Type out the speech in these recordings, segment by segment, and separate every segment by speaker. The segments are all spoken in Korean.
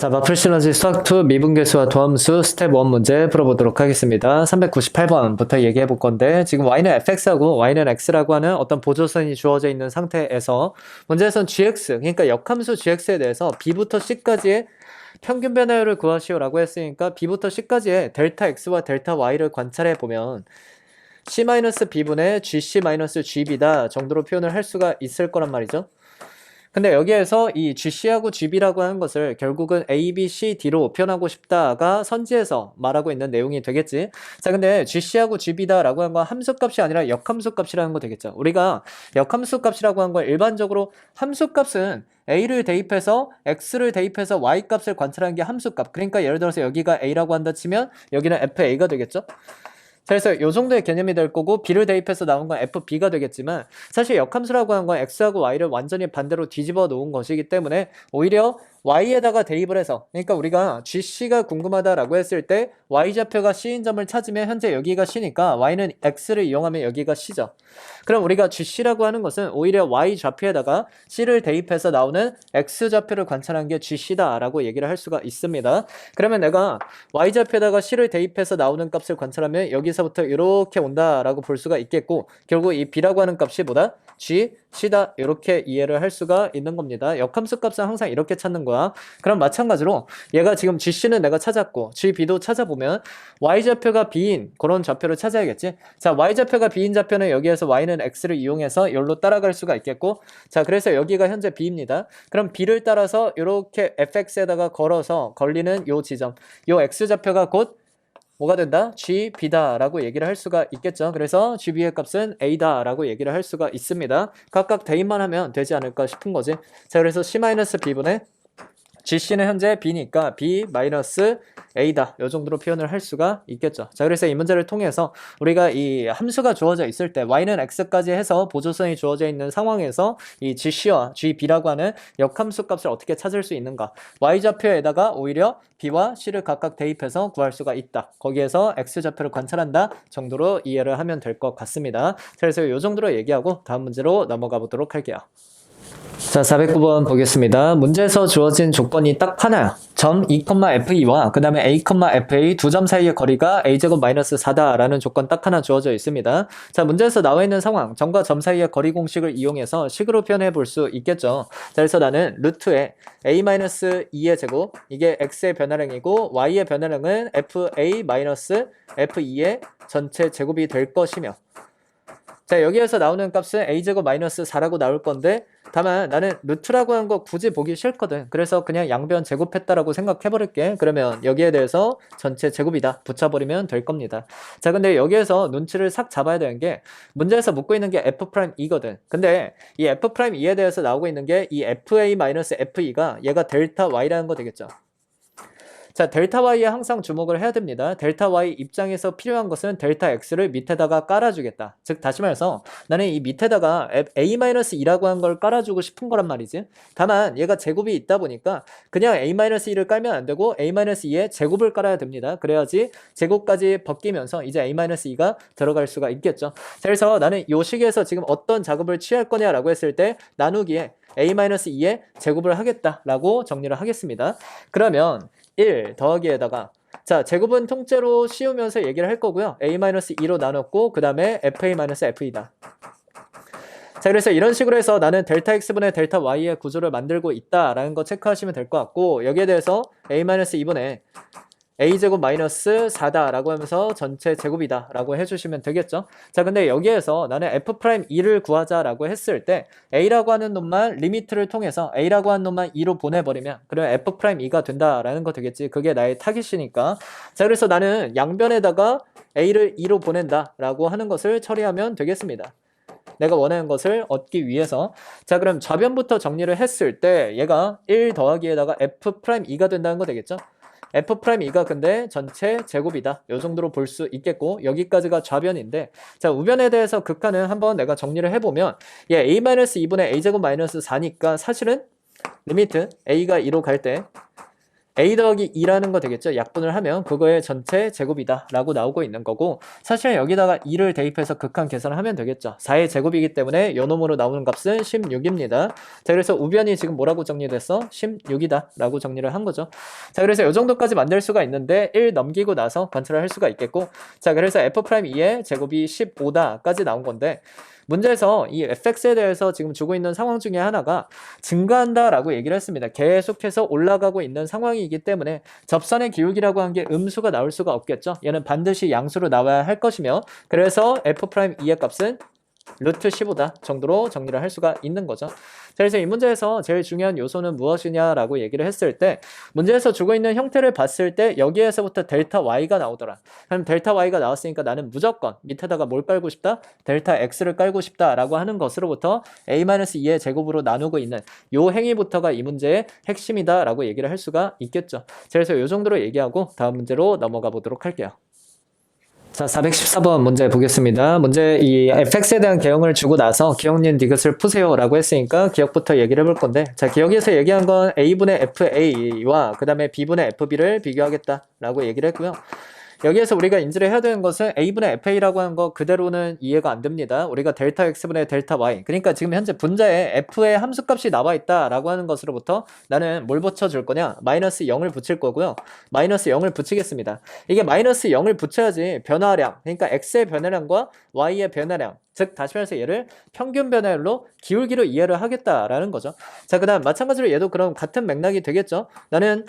Speaker 1: 자, 마플 시너지 수학2 미분계수와 도함수 스텝 1 문제 풀어보도록 하겠습니다. 398번부터 얘기해 볼 건데, 지금 y는 fx하고 y는 x라고 하는 어떤 보조선이 주어져 있는 상태에서 문제에선 gx, 그러니까 역함수 gx에 대해서 b부터 c까지의 평균 변화율을 구하시오라고 했으니까 b부터 c까지의 델타 x와 델타 y를 관찰해 보면 c-b분의 gc-gb다 정도로 표현을 할 수가 있을 거란 말이죠. 근데 여기에서 이 GC하고 GB라고 하는 것을 결국은 A, B, C, D로 표현하고 싶다가 선지에서 말하고 있는 내용이 되겠지. 자, 근데 GC하고 GB다라고 하는 건 함수값이 아니라 역함수값이라는 거 되겠죠. 우리가 역함수값이라고 하는 건 일반적으로 함수값은 A를 대입해서 X를 대입해서 Y값을 관찰하는 게 함수값. 그러니까 예를 들어서 여기가 A라고 한다 치면 여기는 FA가 되겠죠. 자, 그래서 이 정도의 개념이 될 거고 B를 대입해서 나온 건 FB가 되겠지만 사실 역함수라고 하는 건 X하고 Y를 완전히 반대로 뒤집어 놓은 것이기 때문에 오히려 Y에다가 대입을 해서, 그러니까 우리가 GC가 궁금하다라고 했을 때 Y좌표가 C인 점을 찾으면 현재 여기가 C니까 Y는 X를 이용하면 여기가 C죠. 그럼 우리가 GC라고 하는 것은 오히려 Y좌표에다가 C를 대입해서 나오는 X좌표를 관찰한 게 GC다라고 얘기를 할 수가 있습니다. 그러면 내가 Y좌표에다가 C를 대입해서 나오는 값을 관찰하면 여기서부터 이렇게 온다라고 볼 수가 있겠고, 결국 이 B라고 하는 값이 뭐다? G, C다, 이렇게 이해를 할 수가 있는 겁니다. 역함수 값은 항상 이렇게 찾는 거야. 그럼 마찬가지로 얘가 지금 GC는 내가 찾았고 GB도 찾아보면 Y좌표가 B인 그런 좌표를 찾아야겠지. 자, Y좌표가 B인 좌표는 여기에서 Y는 X를 이용해서 여기로 따라갈 수가 있겠고, 자, 그래서 여기가 현재 B입니다. 그럼 B를 따라서 이렇게 fx에다가 걸어서 걸리는 요 지점, 요 X좌표가 곧 뭐가 된다? GB다 라고 얘기를 할 수가 있겠죠. 그래서 GB의 값은 A다 라고 얘기를 할 수가 있습니다. 각각 대입만 하면 되지 않을까 싶은 거지. 자, 그래서 C-B분의 GC는 현재 B니까 B-A다 이 정도로 표현을 할 수가 있겠죠. 자, 그래서 이 문제를 통해서 우리가 이 함수가 주어져 있을 때 Y는 X까지 해서 보조선이 주어져 있는 상황에서 이 GC와 GB라고 하는 역함수 값을 어떻게 찾을 수 있는가, Y좌표에다가 오히려 B와 C를 각각 대입해서 구할 수가 있다, 거기에서 X좌표를 관찰한다 정도로 이해를 하면 될 것 같습니다. 자, 그래서 이 정도로 얘기하고 다음 문제로 넘어가 보도록 할게요. 자, 409번 보겠습니다. 문제에서 주어진 조건이 딱 하나야. 점 2,F2와 그 다음에 A, FA 두 점 사이의 거리가 A제곱 마이너스 4다 라는 조건 딱 하나 주어져 있습니다. 자, 문제에서 나와 있는 상황, 점과 점 사이의 거리 공식을 이용해서 식으로 표현해 볼 수 있겠죠. 자, 그래서 나는 루트에 A-2의 제곱, 이게 X의 변화량이고 Y의 변화량은 FA-F2의 전체 제곱이 될 것이며, 자, 여기에서 나오는 값은 A제곱 마이너스 4라고 나올 건데, 다만 나는 루트라고 한 거 굳이 보기 싫거든. 그래서 그냥 양변 제곱했다라고 생각해버릴게. 그러면 여기에 대해서 전체 제곱이다 붙여버리면 될 겁니다. 자, 근데 여기에서 눈치를 싹 잡아야 되는 게 문제에서 묻고 있는 게 F'E거든. 근데 이 F'E에 대해서 나오고 있는 게 이 FA-FE가 얘가 델타 Y라는 거 되겠죠. 자, 델타 Y에 항상 주목을 해야 됩니다. 델타 Y 입장에서 필요한 것은 델타 X를 밑에다가 깔아주겠다. 즉, 다시 말해서 나는 이 밑에다가 A-2라고 한 걸 깔아주고 싶은 거란 말이지. 다만 얘가 제곱이 있다 보니까 그냥 A-2를 깔면 안 되고 A-2의 제곱을 깔아야 됩니다. 그래야지 제곱까지 벗기면서 이제 A-2가 들어갈 수가 있겠죠. 자, 그래서 나는 이 식에서 지금 어떤 작업을 취할 거냐라고 했을 때 나누기에 A-2의 제곱을 하겠다라고 정리를 하겠습니다. 그러면 1 더하기에다가, 자, 제곱은 통째로 씌우면서 얘기를 할 거고요. A-2로 나눴고 그 다음에 FA-FE다. 자, 그래서 이런 식으로 해서 나는 델타 X분의 델타 Y의 구조를 만들고 있다라는 거 체크하시면 될 것 같고, 여기에 대해서 A-2분의 A제곱 마이너스 4다 라고 하면서 전체 제곱이다 라고 해주시면 되겠죠. 자, 근데 여기에서 나는 F'E를 구하자 라고 했을 때 A라고 하는 놈만 리미트를 통해서 A라고 하는 놈만 2로 보내버리면 그러면 F'E가 된다라는 거 되겠지. 그게 나의 타깃이니까. 자, 그래서 나는 양변에다가 A를 2로 보낸다 라고 하는 것을 처리하면 되겠습니다. 내가 원하는 것을 얻기 위해서. 자, 그럼 좌변부터 정리를 했을 때 얘가 1 더하기에다가 F'E가 된다는 거 되겠죠. F'E가 근데 전체 제곱이다. 이 정도로 볼 수 있겠고, 여기까지가 좌변인데, 자, 우변에 대해서 극한은 한번 내가 정리를 해보면 얘 A-2분의 A제곱 마이너스 4니까 사실은 리미트 A가 2로 갈 때 a 더하기 2라는 거 되겠죠. 약분을 하면 그거의 전체 제곱이다 라고 나오고 있는 거고, 사실 여기다가 2를 대입해서 극한 계산을 하면 되겠죠. 4의 제곱이기 때문에 요 놈으로 나오는 값은 16입니다. 자, 그래서 우변이 지금 뭐라고 정리됐어? 16이다 라고 정리를 한 거죠. 자, 그래서 요 정도까지 만들 수가 있는데 1 넘기고 나서 관찰을 할 수가 있겠고, 자, 그래서 f'2의 제곱이 15다까지 나온 건데, 문제에서 이 fx에 대해서 지금 주고 있는 상황 중에 하나가 증가한다라고 얘기를 했습니다. 계속해서 올라가고 있는 상황이기 때문에 접선의 기울기라고 한 게 음수가 나올 수가 없겠죠. 얘는 반드시 양수로 나와야 할 것이며, 그래서 f'2의 값은 루트 15다 정도로 정리를 할 수가 있는 거죠. 자, 그래서 이 문제에서 제일 중요한 요소는 무엇이냐라고 얘기를 했을 때, 문제에서 주고 있는 형태를 봤을 때 여기에서부터 델타 y가 나오더라. 그럼 델타 y가 나왔으니까 나는 무조건 밑에다가 뭘 깔고 싶다? 델타 x를 깔고 싶다라고 하는 것으로부터 a-2의 제곱으로 나누고 있는 요 행위부터가 이 문제의 핵심이다라고 얘기를 할 수가 있겠죠. 자, 그래서 요 정도로 얘기하고 다음 문제로 넘어가 보도록 할게요. 자, 414번 문제 보겠습니다. 문제 이 fx에 대한 개형을 주고 나서 기억님 디귿을 푸세요 라고 했으니까 기억부터 얘기를 해볼 건데, 자, 기억에서 얘기한 건 a분의 fa와 그 다음에 b분의 fb를 비교하겠다 라고 얘기를 했고요. 여기에서 우리가 인지를 해야 되는 것은 a분의 fa라고 하는 거 그대로는 이해가 안 됩니다. 우리가 델타 x분의 델타 y, 그러니까 지금 현재 분자에 f의 함수값이 나와 있다라고 하는 것으로부터 나는 뭘 붙여줄 거냐? 마이너스 0을 붙일 거고요. 마이너스 0을 붙이겠습니다. 이게 마이너스 0을 붙여야지 변화량, 그러니까 x의 변화량과 y의 변화량, 즉 다시 말해서 얘를 평균 변화율로 기울기로 이해를 하겠다라는 거죠. 자, 그 다음 마찬가지로 얘도 그럼 같은 맥락이 되겠죠. 나는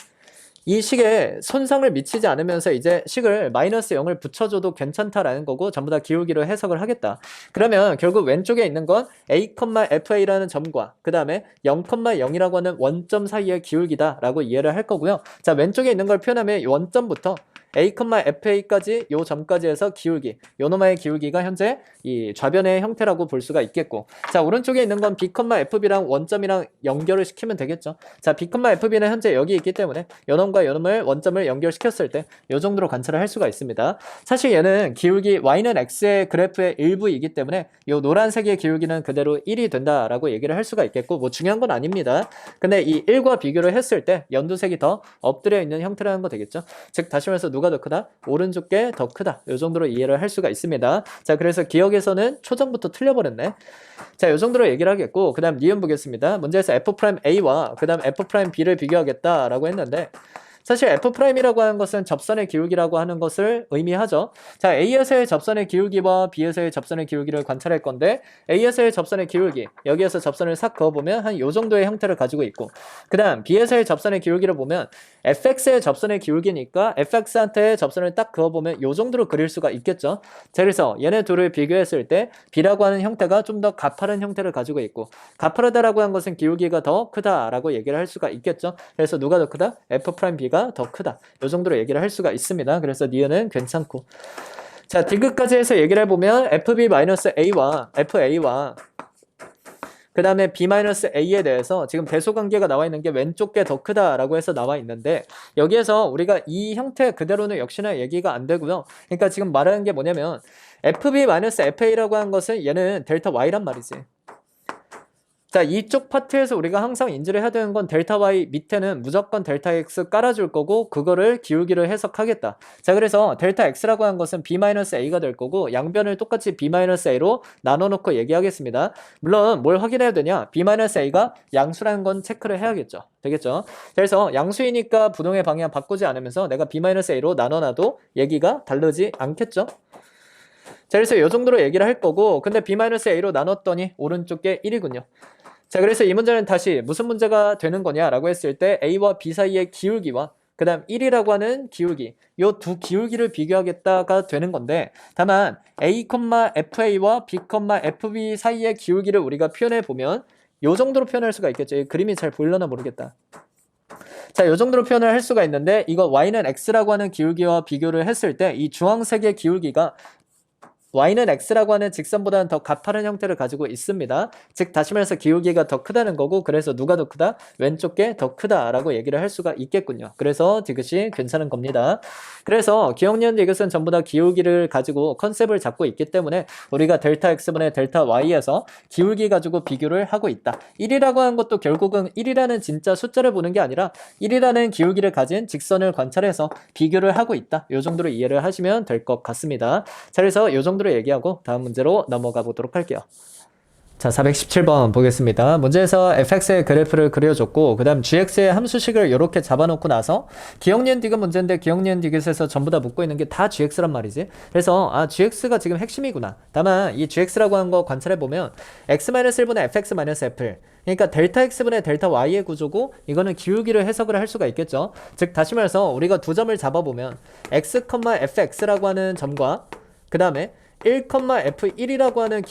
Speaker 1: 이 식에 손상을 미치지 않으면서 이제 식을 마이너스 0을 붙여줘도 괜찮다라는 거고, 전부 다 기울기로 해석을 하겠다. 그러면 결국 왼쪽에 있는 건 a,fa라는 점과 그 다음에 0,0이라고 하는 원점 사이의 기울기다라고 이해를 할 거고요. 자, 왼쪽에 있는 걸 표현하면 이 원점부터 a,fa까지 요 점까지 해서 기울기, 요 놈의 기울기가 현재 이 좌변의 형태라고 볼 수가 있겠고, 자, 오른쪽에 있는 건 b,fb랑 원점이랑 연결을 시키면 되겠죠. 자, b,fb는 현재 여기 있기 때문에 요 놈과 요 놈을 원점을 연결시켰을 때 요 정도로 관찰을 할 수가 있습니다. 사실 얘는 기울기 y는 x의 그래프의 일부이기 때문에 요 노란색의 기울기는 그대로 1이 된다라고 얘기를 할 수가 있겠고, 뭐 중요한 건 아닙니다. 근데 이 1과 비교를 했을 때 연두색이 더 엎드려 있는 형태라는 거 되겠죠. 즉 다시 말해서 누가 더 크다? 오른쪽 게 더 크다. 요 정도로 이해를 할 수가 있습니다. 자, 그래서 기억에서는 초점부터 틀려버렸네. 자, 요 정도로 얘기를 하겠고, 그 다음 니은 보겠습니다. 문제에서 f'a와 그 다음 f'b를 비교하겠다라고 했는데, 사실 f'이라고 하는 것은 접선의 기울기라고 하는 것을 의미하죠. 자, A에서의 접선의 기울기와 B에서의 접선의 기울기를 관찰할 건데, A에서의 접선의 기울기, 여기에서 접선을 싹 그어보면 한 요 정도의 형태를 가지고 있고, 그 다음 B에서의 접선의 기울기를 보면 fx의 접선의 기울기니까 fx한테 접선을 딱 그어보면 요 정도로 그릴 수가 있겠죠. 자, 그래서 얘네 둘을 비교했을 때 B라고 하는 형태가 좀 더 가파른 형태를 가지고 있고, 가파르다라고 하는 것은 기울기가 더 크다라고 얘기를 할 수가 있겠죠. 그래서 누가 더 크다? f'B가 더 크다. 이 정도로 얘기를 할 수가 있습니다. 그래서 니은은 괜찮고, 자, 디귿까지 해서 얘기를 해보면 fb-a와 fa와 그 다음에 b-a에 대해서 지금 대소관계가 나와 있는 게 왼쪽 게 더 크다라고 해서 나와 있는데, 여기에서 우리가 이 형태 그대로는 역시나 얘기가 안 되고요. 그러니까 지금 말하는 게 뭐냐면 fb-fa라고 하는 것은 얘는 델타 y란 말이지. 자, 이쪽 파트에서 우리가 항상 인지를 해야 되는 건 델타 y 밑에는 무조건 델타 x 깔아줄 거고, 그거를 기울기를 해석하겠다. 자, 그래서 델타 x라고 하는 것은 b-a가 될 거고, 양변을 똑같이 b-a로 나눠놓고 얘기하겠습니다. 물론 뭘 확인해야 되냐? b-a가 양수라는 건 체크를 해야겠죠. 되겠죠? 그래서 양수이니까 부동의 방향 바꾸지 않으면서 내가 b-a로 나눠놔도 얘기가 다르지 않겠죠? 자, 그래서 이 정도로 얘기를 할 거고, 근데 b-a로 나눴더니 오른쪽 게 1이군요. 자, 그래서 이 문제는 다시 무슨 문제가 되는 거냐라고 했을 때 a와 b 사이의 기울기와 그 다음 1이라고 하는 기울기, 요 두 기울기를 비교하겠다가 되는 건데, 다만 a,fa와 b,fb 사이의 기울기를 우리가 표현해 보면 요 정도로 표현할 수가 있겠죠. 이 그림이 잘 보이려나 모르겠다. 자, 요 정도로 표현을 할 수가 있는데, 이거 y는 x라고 하는 기울기와 비교를 했을 때 이 주황색의 기울기가 y는 x라고 하는 직선보다는 더 가파른 형태를 가지고 있습니다. 즉 다시 말해서 기울기가 더 크다는 거고, 그래서 누가 더 크다? 왼쪽 게 더 크다라고 얘기를 할 수가 있겠군요. 그래서 디귿이 괜찮은 겁니다. 그래서 기억니은 디귿은 전부 다 기울기를 가지고 컨셉을 잡고 있기 때문에 우리가 델타 x분의 델타 y에서 기울기 가지고 비교를 하고 있다. 1이라고 하는 것도 결국은 1이라는 진짜 숫자를 보는 게 아니라 1이라는 기울기를 가진 직선을 관찰해서 비교를 하고 있다. 이 정도로 이해를 하시면 될 것 같습니다. 자, 그래서 이 정도로 얘기하고 다음 문제로 넘어가 보도록 할게요. 자, 417번 보겠습니다. 문제에서 fx의 그래프를 그려줬고, 그 다음 gx의 함수식을 이렇게 잡아놓고 나서 기억니은 디귿 문제인데 기억니은 디귿에서 전부 다 묻고 있는 게 다 gx란 말이지. 그래서 gx가 지금 핵심이구나. 다만 이 gx라고 하는 거 관찰해보면 x-1분의 fx-f, 그러니까 델타 x분의 델타 y의 구조고, 이거는 기울기를 해석을 할 수가 있겠죠. 즉 다시 말해서 우리가 두 점을 잡아보면 x, fx라고 하는 점과 그 다음에 1,f1이라고 하는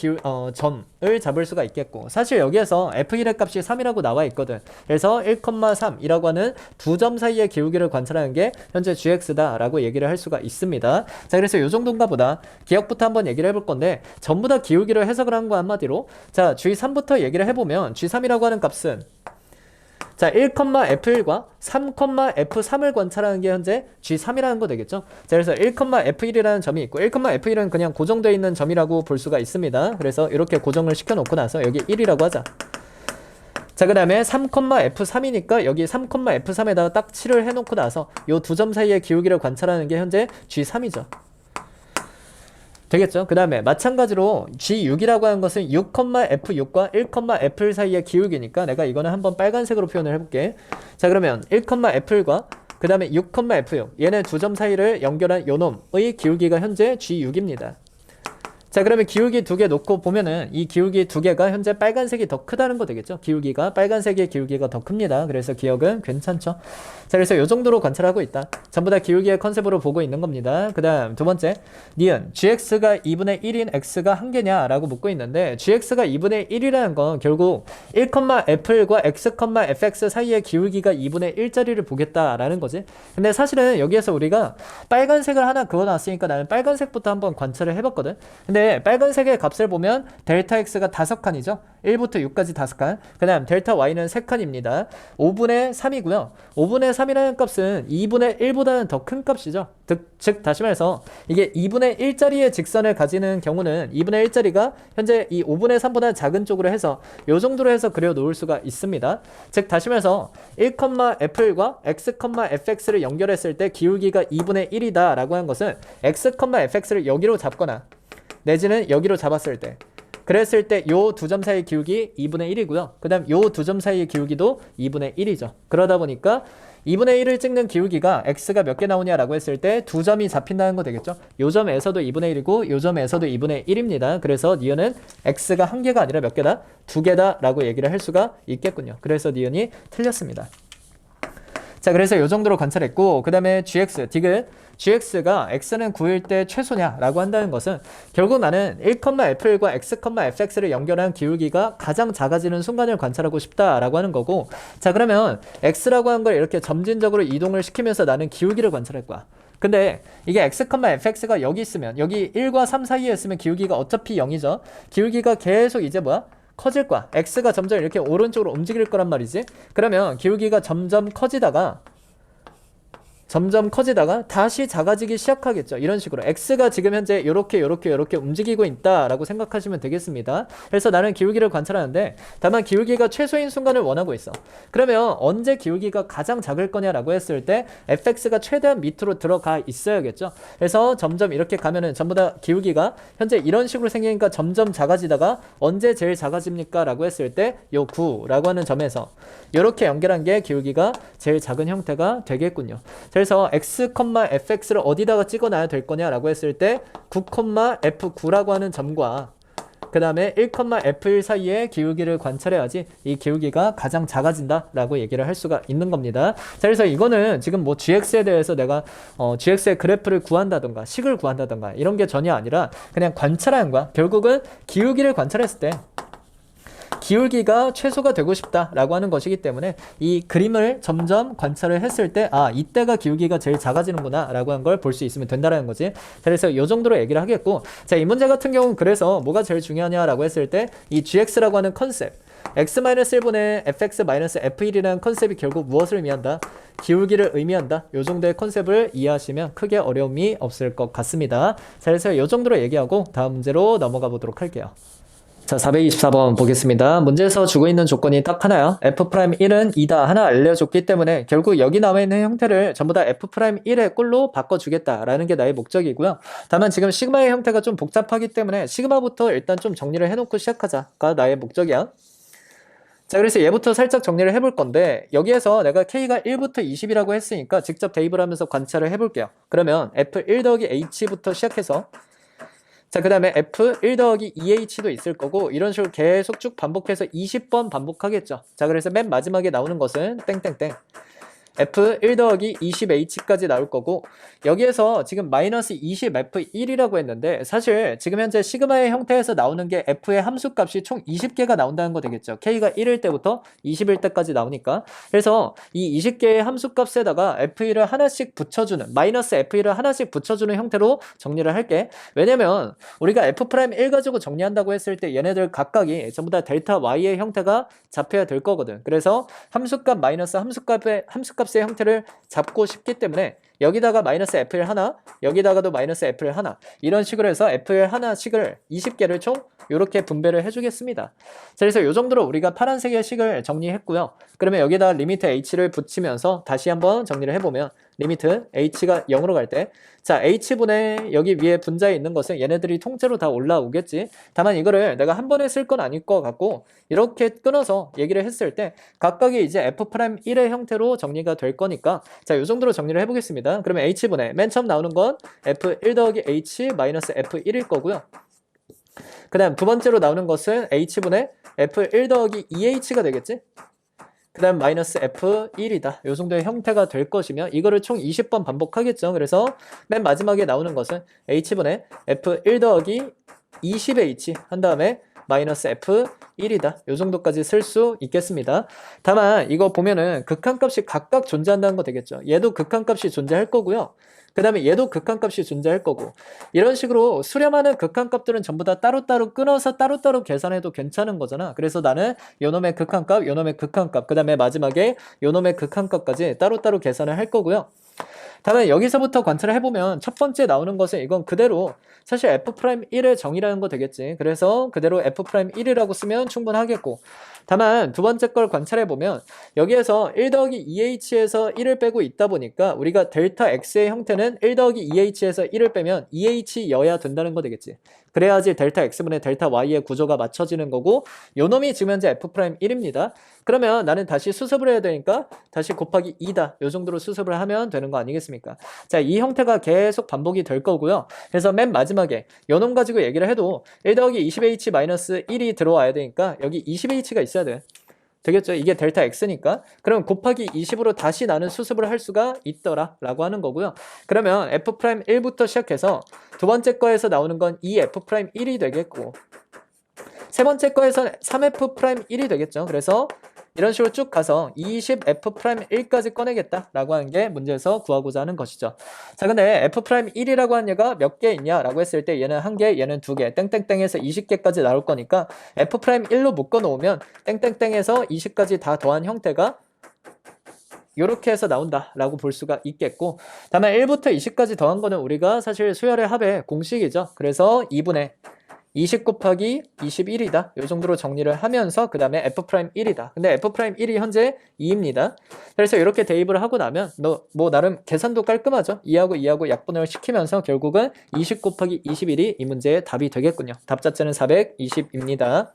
Speaker 1: 점을 잡을 수가 있겠고, 사실 여기에서 f1의 값이 3이라고 나와 있거든. 그래서 1,3이라고 하는 두 점 사이의 기울기를 관찰하는 게 현재 gx다 라고 얘기를 할 수가 있습니다. 자, 그래서 요 정도인가 보다. 기억부터 한번 얘기를 해볼 건데, 전부 다 기울기를 해석을 한 거 한마디로, 자, g3부터 얘기를 해보면 g3이라고 하는 값은 자, 1,f1과 3,f3을 관찰하는 게 현재 g3이라는 거 되겠죠? 자, 그래서 1,f1이라는 점이 있고, 1,f1은 그냥 고정되어 있는 점이라고 볼 수가 있습니다. 그래서 이렇게 고정을 시켜놓고 나서 여기 1이라고 하자. 자, 그 다음에 3,f3이니까 여기 3,f3에다가 딱 칠을 해놓고 나서 이 두 점 사이의 기울기를 관찰하는 게 현재 g3이죠. 되겠죠? 그 다음에 마찬가지로 G6이라고 하는 것은 6,F6과 1,F 사이의 기울기니까 내가 이거는 한번 빨간색으로 표현을 해볼게. 자, 그러면 1,F과 그 다음에 6,F6 얘네 두 점 사이를 연결한 요 놈의 기울기가 현재 G6입니다. 자, 그러면 기울기 두 개 놓고 보면은 이 기울기 두 개가 현재 빨간색이 더 크다는 거 되겠죠? 기울기가 빨간색의 기울기가 더 큽니다. 그래서 기억은 괜찮죠? 자, 그래서 이 정도로 관찰하고 있다. 전부 다 기울기의 컨셉으로 보고 있는 겁니다. 그 다음 두 번째, 니은 gx가 2분의 1인 x가 한 개냐 라고 묻고 있는데, gx가 2분의 1이라는 건 결국 1,f과 x,fx 사이의 기울기가 2분의 1짜리를 보겠다라는 거지. 근데 사실은 여기에서 우리가 빨간색을 하나 그어놨으니까 나는 빨간색부터 한번 관찰을 해봤거든. 근데 빨간색의 값을 보면 델타 x가 5칸이죠. 1부터 6까지 5칸. 그 다음 델타 y는 3칸입니다. 5분의 3이고요. 5분의 3이라는 값은 2분의 1보다는 더 큰 값이죠. 즉 다시 말해서 이게 2분의 1짜리의 직선을 가지는 경우는 2분의 1짜리가 현재 이 5분의 3보다 작은 쪽으로 해서 이 정도로 해서 그려 놓을 수가 있습니다. 즉 다시 말해서 1,f과 x,fx를 연결했을 때 기울기가 2분의 1이다 라고 한 것은 x,fx를 여기로 잡거나 내지는 여기로 잡았을 때, 그랬을 때 요 두 점 사이의 기울기 2분의 1이고요. 그 다음 요 두 점 사이의 기울기도 2분의 1이죠. 그러다 보니까 2분의 1을 찍는 기울기가 x가 몇 개 나오냐라고 했을 때 두 점이 잡힌다는 거 되겠죠. 요 점에서도 2분의 1이고 요 점에서도 2분의 1입니다. 그래서 니은은 x가 한 개가 아니라 몇 개다? 두 개다 라고 얘기를 할 수가 있겠군요. 그래서 니은이 틀렸습니다. 자, 그래서 요 정도로 관찰했고, 그 다음에 gx, 디귿. gx가 x는 9일 때 최소냐 라고 한다는 것은 결국 나는 1,f과 x,fx를 연결한 기울기가 가장 작아지는 순간을 관찰하고 싶다라고 하는 거고, 자, 그러면 x라고 하는 걸 이렇게 점진적으로 이동을 시키면서 나는 기울기를 관찰할 거야. 근데 이게 x,fx가 여기 있으면, 여기 1과 3 사이에 있으면 기울기가 어차피 0이죠. 기울기가 계속 이제 뭐야? 커질 거야. x가 점점 이렇게 오른쪽으로 움직일 거란 말이지. 그러면 기울기가 점점 커지다가 다시 작아지기 시작하겠죠. 이런 식으로 x가 지금 현재 요렇게 움직이고 있다라고 생각하시면 되겠습니다. 그래서 나는 기울기를 관찰하는데, 다만 기울기가 최소인 순간을 원하고 있어. 그러면 언제 기울기가 가장 작을 거냐라고 했을 때 fx가 최대한 밑으로 들어가 있어야겠죠. 그래서 점점 이렇게 가면은 전부 다 기울기가 현재 이런 식으로 생기니까 점점 작아지다가 언제 제일 작아집니까 라고 했을 때 요 9라고 하는 점에서 이렇게 연결한 게 기울기가 제일 작은 형태가 되겠군요. 그래서 x,fx를 어디다가 찍어놔야 될 거냐라고 했을 때 9,f9라고 하는 점과 그 다음에 1,f1 사이의 기울기를 관찰해야지 이 기울기가 가장 작아진다라고 얘기를 할 수가 있는 겁니다. 자, 그래서 이거는 지금 뭐 gx에 대해서 내가 gx의 그래프를 구한다던가 식을 구한다던가 이런 게 전혀 아니라 그냥 관찰하는 거야. 결국은 기울기를 관찰했을 때 기울기가 최소가 되고 싶다라고 하는 것이기 때문에 이 그림을 점점 관찰을 했을 때 이때가 기울기가 제일 작아지는구나 라고 하는 걸 볼 수 있으면 된다는 거지. 그래서 이 정도로 얘기를 하겠고, 자, 이 문제 같은 경우는 그래서 뭐가 제일 중요하냐라고 했을 때 이 gx라고 하는 컨셉, x-1분의 fx-f1이라는 컨셉이 결국 무엇을 의미한다? 기울기를 의미한다. 요 정도의 컨셉을 이해하시면 크게 어려움이 없을 것 같습니다. 자, 그래서 요 정도로 얘기하고 다음 문제로 넘어가 보도록 할게요. 자, 424번 보겠습니다. 문제에서 주고 있는 조건이 딱 하나야. f'1은 2다 하나 알려줬기 때문에 결국 여기 나와 있는 형태를 전부 다 f'1의 꼴로 바꿔주겠다라는 게 나의 목적이고요. 다만 지금 시그마의 형태가 좀 복잡하기 때문에 시그마부터 일단 좀 정리를 해놓고 시작하자가 나의 목적이야. 자, 그래서 얘부터 살짝 정리를 해볼 건데, 여기에서 내가 K가 1부터 20이라고 했으니까 직접 대입을 하면서 관찰을 해볼게요. 그러면 F1 더하기 H부터 시작해서, 자, 그 다음에 F1 더하기 2H도 있을 거고, 이런 식으로 계속 쭉 반복해서 20번 반복하겠죠. 자, 그래서 맨 마지막에 나오는 것은 땡땡땡. F1 더하기 20H까지 나올 거고, 여기에서 지금 마이너스 20F1이라고 했는데, 사실 지금 현재 시그마의 형태에서 나오는 게 F의 함수값이 총 20개가 나온다는 거 되겠죠. K가 1일 때부터 20일 때까지 나오니까. 그래서 이 20개의 함수값에다가 F1을 하나씩 붙여주는, 마이너스 F1을 하나씩 붙여주는 형태로 정리를 할게. 왜냐면 우리가 F'1 가지고 정리한다고 했을 때 얘네들 각각이 전부 다 델타 Y의 형태가 잡혀야 될 거거든. 그래서 함수값 마이너스 함수값의 형태를 잡고 싶기 때문에 여기다가 마이너스 F를 하나, 여기다가도 마이너스 F를 하나, 이런 식으로 해서 F를 하나씩을 20개를 총 이렇게 분배를 해주겠습니다. 자, 그래서 이 정도로 우리가 파란색의 식을 정리했고요. 그러면 여기다 리미트 H를 붙이면서 다시 한번 정리를 해보면 리미트 H가 0으로 갈 때, 자, H분의 여기 위에 분자에 있는 것은 얘네들이 통째로 다 올라오겠지. 다만 이거를 내가 한 번에 쓸 건 아닐 것 같고 이렇게 끊어서 얘기를 했을 때 각각이 이제 F'1의 형태로 정리가 될 거니까, 자, 이 정도로 정리를 해보겠습니다. 그러면 H분의 맨 처음 나오는 건 F1 더하기 H 마이너스 F1일 거고요. 그 다음 두 번째로 나오는 것은 H분의 F1 더하기 2H가 되겠지? 그 다음 마이너스 F1이다. 요 정도의 형태가 될 것이며 이거를 총 20번 반복하겠죠. 그래서 맨 마지막에 나오는 것은 H분의 F1 더하기 20H 한 다음에 마이너스 F1이다. 요 정도까지 쓸 수 있겠습니다. 다만 이거 보면은 극한값이 각각 존재한다는 거 되겠죠. 얘도 극한값이 존재할 거고요. 그 다음에 얘도 극한값이 존재할 거고, 이런 식으로 수렴하는 극한값들은 전부 다 따로따로 끊어서 따로따로 계산해도 괜찮은 거잖아. 그래서 나는 요놈의 극한값, 요놈의 극한값, 그 다음에 마지막에 요놈의 극한값까지 따로따로 계산을 할 거고요. 다만 여기서부터 관찰을 해보면 첫 번째 나오는 것은 이건 그대로 사실 F'1의 정의라는 거 되겠지. 그래서 그대로 F'1이라고 쓰면 충분하겠고, 다만 두 번째 걸 관찰해보면 여기에서 1 더하기 2H에서 1을 빼고 있다 보니까 우리가 델타 X의 형태는 1 더하기 2H에서 1을 빼면 2H여야 된다는 거 되겠지. 그래야지 델타 X분의 델타 Y의 구조가 맞춰지는 거고, 요놈이 지금 현재 F'1입니다. 그러면 나는 다시 수습을 해야 되니까 다시 곱하기 2다. 요 정도로 수습을 하면 되는 거 아니겠습니까? 자, 이 형태가 계속 반복이 될 거고요. 그래서 맨 마지막에 요놈 가지고 얘기를 해도 1 더하기 20H-1이 들어와야 되니까 여기 20H가 있어야 돼. 되겠죠? 이게 델타 X니까. 그럼 곱하기 20으로 다시 나는 수습을 할 수가 있더라 라고 하는 거고요. 그러면 F'1부터 시작해서 두 번째 거에서 나오는 건 2F'1이 되겠고, 세 번째 거에서는 3F'1이 되겠죠. 그래서 이런 식으로 쭉 가서 20F'1까지 꺼내겠다 라고 하는 게 문제에서 구하고자 하는 것이죠. 자, 근데 F'1이라고 한 얘가 몇 개 있냐 라고 했을 때 얘는 1개, 얘는 2개, 땡땡땡에서 20개까지 나올 거니까 F'1로 묶어 놓으면 땡땡땡에서 20까지 다 더한 형태가 이렇게 해서 나온다 라고 볼 수가 있겠고, 다만 1부터 20까지 더한 거는 우리가 사실 수열의 합의 공식이죠. 그래서 2분의 20 곱하기 21이다. 이 정도로 정리를 하면서 그 다음에 F'1이다. 근데 F'1이 현재 2입니다. 그래서 이렇게 대입을 하고 나면 뭐 나름 계산도 깔끔하죠. 2하고 약분을 시키면서 결국은 20 곱하기 21이 이 문제의 답이 되겠군요. 답 자체는 420입니다.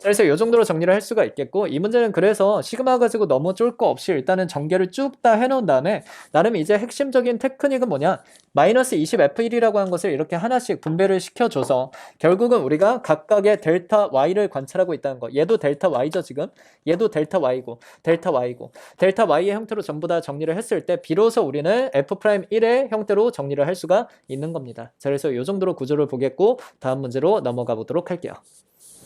Speaker 1: 그래서 이 정도로 정리를 할 수가 있겠고, 이 문제는 그래서 시그마 가지고 너무 쫄 거 없이 일단은 전개를 쭉 다 해놓은 다음에 나름 이제 핵심적인 테크닉은 뭐냐, 마이너스 20F1이라고 한 것을 이렇게 하나씩 분배를 시켜줘서 결국은 우리가 각각의 델타 Y를 관찰하고 있다는 거. 얘도 델타 Y죠 지금. 얘도 델타 Y고 델타 Y고 델타 Y의 형태로 전부 다 정리를 했을 때 비로소 우리는 F'1의 형태로 정리를 할 수가 있는 겁니다. 자, 그래서 이 정도로 구조를 보겠고 다음 문제로 넘어가 보도록 할게요.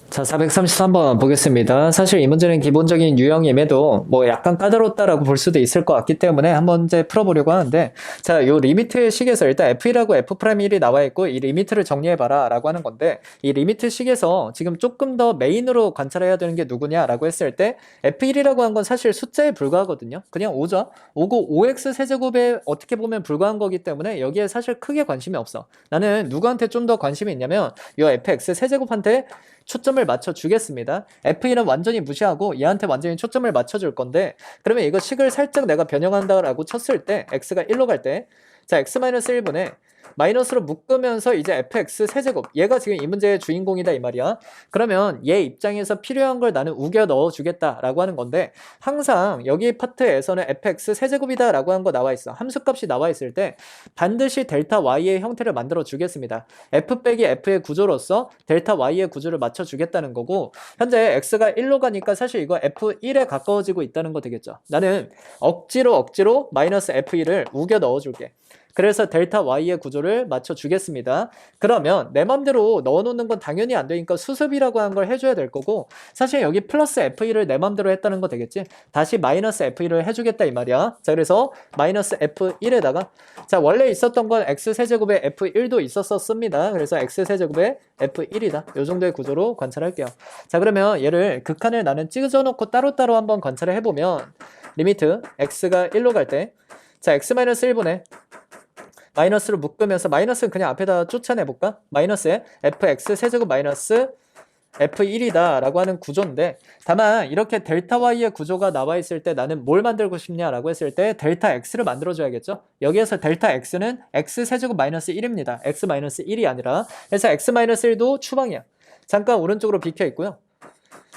Speaker 1: 자, 433번 보겠습니다. 사실 이 문제는 기본적인 유형임에도 뭐 약간 까다롭다라고 볼 수도 있을 것 같기 때문에 한번 이제 풀어보려고 하는데, 자, 요 리미트 식에서 일단 F1하고 F'1이 나와 있고 이 리미트를 정리해봐라 라고 하는 건데, 이 리미트 식에서 지금 조금 더 메인으로 관찰해야 되는 게 누구냐라고 했을 때 F1이라고 한 건 사실 숫자에 불과하거든요. 그냥 5죠. 5고 5x 세제곱에 어떻게 보면 불과한 거기 때문에 여기에 사실 크게 관심이 없어. 나는 누구한테 좀 더 관심이 있냐면 요 fx 세제곱한테 초점을 맞춰 주겠습니다. F1은 완전히 무시하고 얘한테 완전히 초점을 맞춰 줄 건데, 그러면 이거 식을 살짝 내가 변형한다라고 쳤을 때 x가 1로 갈 때, 자, x-1분에 마이너스로 묶으면서 이제 fx 세제곱, 얘가 지금 이 문제의 주인공이다 이 말이야. 그러면 얘 입장에서 필요한 걸 나는 우겨 넣어 주겠다라고 하는 건데, 항상 여기 파트에서는 fx 세제곱이다 라고 한 거 나와 있어. 함수값이 나와 있을 때 반드시 델타 y의 형태를 만들어 주겠습니다. f 빼기 f의 구조로서 델타 y의 구조를 맞춰 주겠다는 거고, 현재 x가 1로 가니까 사실 이거 f1에 가까워지고 있다는 거 되겠죠. 나는 억지로 마이너스 f1을 우겨 넣어 줄게. 그래서 델타 y의 구조를 맞춰주겠습니다. 그러면 내 맘대로 넣어놓는 건 당연히 안 되니까 수습이라고 한 걸 해줘야 될 거고, 사실 여기 플러스 f1을 내 맘대로 했다는 거 되겠지? 다시 마이너스 f1을 해주겠다 이 말이야. 자, 그래서 마이너스 f1에다가, 자, 원래 있었던 건 x세제곱에 f1도 있었습니다. 그래서 x세제곱에 f1이다. 요 정도의 구조로 관찰할게요. 자, 그러면 얘를 극한을 나는 찍어놓고 따로따로 한번 관찰을 해보면, 리미트 x가 1로 갈 때, 자, x-1분의 마이너스로 묶으면서, 마이너스는 그냥 앞에다 쫓아내볼까? 마이너스에 fx 세제곱 마이너스 f1이다 라고 하는 구조인데, 다만 이렇게 델타 y의 구조가 나와 있을 때 나는 뭘 만들고 싶냐라고 했을 때 델타 x를 만들어줘야겠죠. 여기에서 델타 x는 x 세제곱 마이너스 1입니다. x 마이너스 1이 아니라. 그래서 x 마이너스 1도 추방이야. 잠깐 오른쪽으로 비켜 있고요.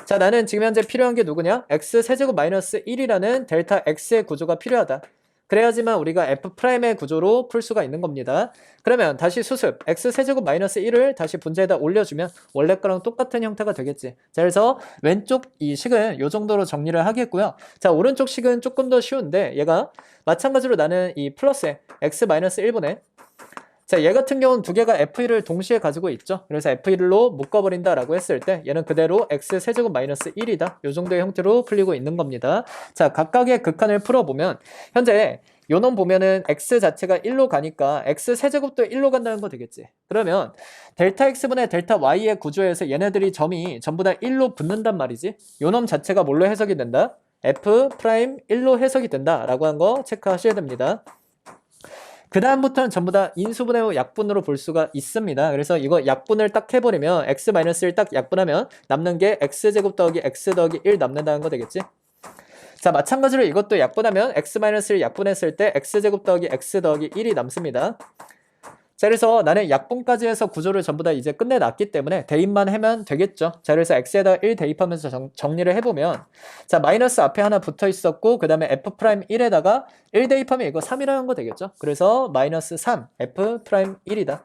Speaker 1: 자, 나는 지금 현재 필요한 게 누구냐? x 세제곱 마이너스 1이라는 델타 x의 구조가 필요하다. 그래야지만 우리가 f'의 구조로 풀 수가 있는 겁니다. 그러면 다시 수습, x 세제곱 마이너스 1을 다시 분자에다 올려주면 원래 거랑 똑같은 형태가 되겠지. 자, 그래서 왼쪽 이 식은 이 정도로 정리를 하겠고요. 자, 오른쪽 식은 조금 더 쉬운데, 얘가 마찬가지로 나는 이 플러스에 x 마이너스 1분의, 자, 얘 같은 경우는 두 개가 f1을 동시에 가지고 있죠. 그래서 f1로 묶어버린다라고 했을 때 얘는 그대로 x 세제곱 마이너스 1이다. 요 정도의 형태로 풀리고 있는 겁니다. 자, 각각의 극한을 풀어보면 현재 요놈 보면은 x 자체가 1로 가니까 x 세제곱도 1로 간다는 거 되겠지. 그러면 델타 x분의 델타 y의 구조에서 얘네들이 점이 전부 다 1로 붙는단 말이지. 요놈 자체가 뭘로 해석이 된다? f 프라임 1로 해석이 된다라고 한 거 체크하셔야 됩니다. 그 다음부터는 전부 다 인수분해 약분으로 볼 수가 있습니다. 그래서 이거 약분을 딱 해버리면 x-1을 딱 약분하면 남는 게 x제곱 더하기 x 더하기 1 남는다는 거 되겠지? 자, 마찬가지로 이것도 약분하면 x-1 약분했을 때 x제곱 더하기 x 더하기 1이 남습니다. 자, 그래서 나는 약분까지 해서 구조를 전부 다 이제 끝내놨기 때문에 대입만 하면 되겠죠. 자, 그래서 x에다 1 대입하면서 정리를 해보면, 자, 마이너스 앞에 하나 붙어 있었고 그 다음에 f'1에다가 1 대입하면 이거 3이라는 거 되겠죠. 그래서 마이너스 3 f'1이다.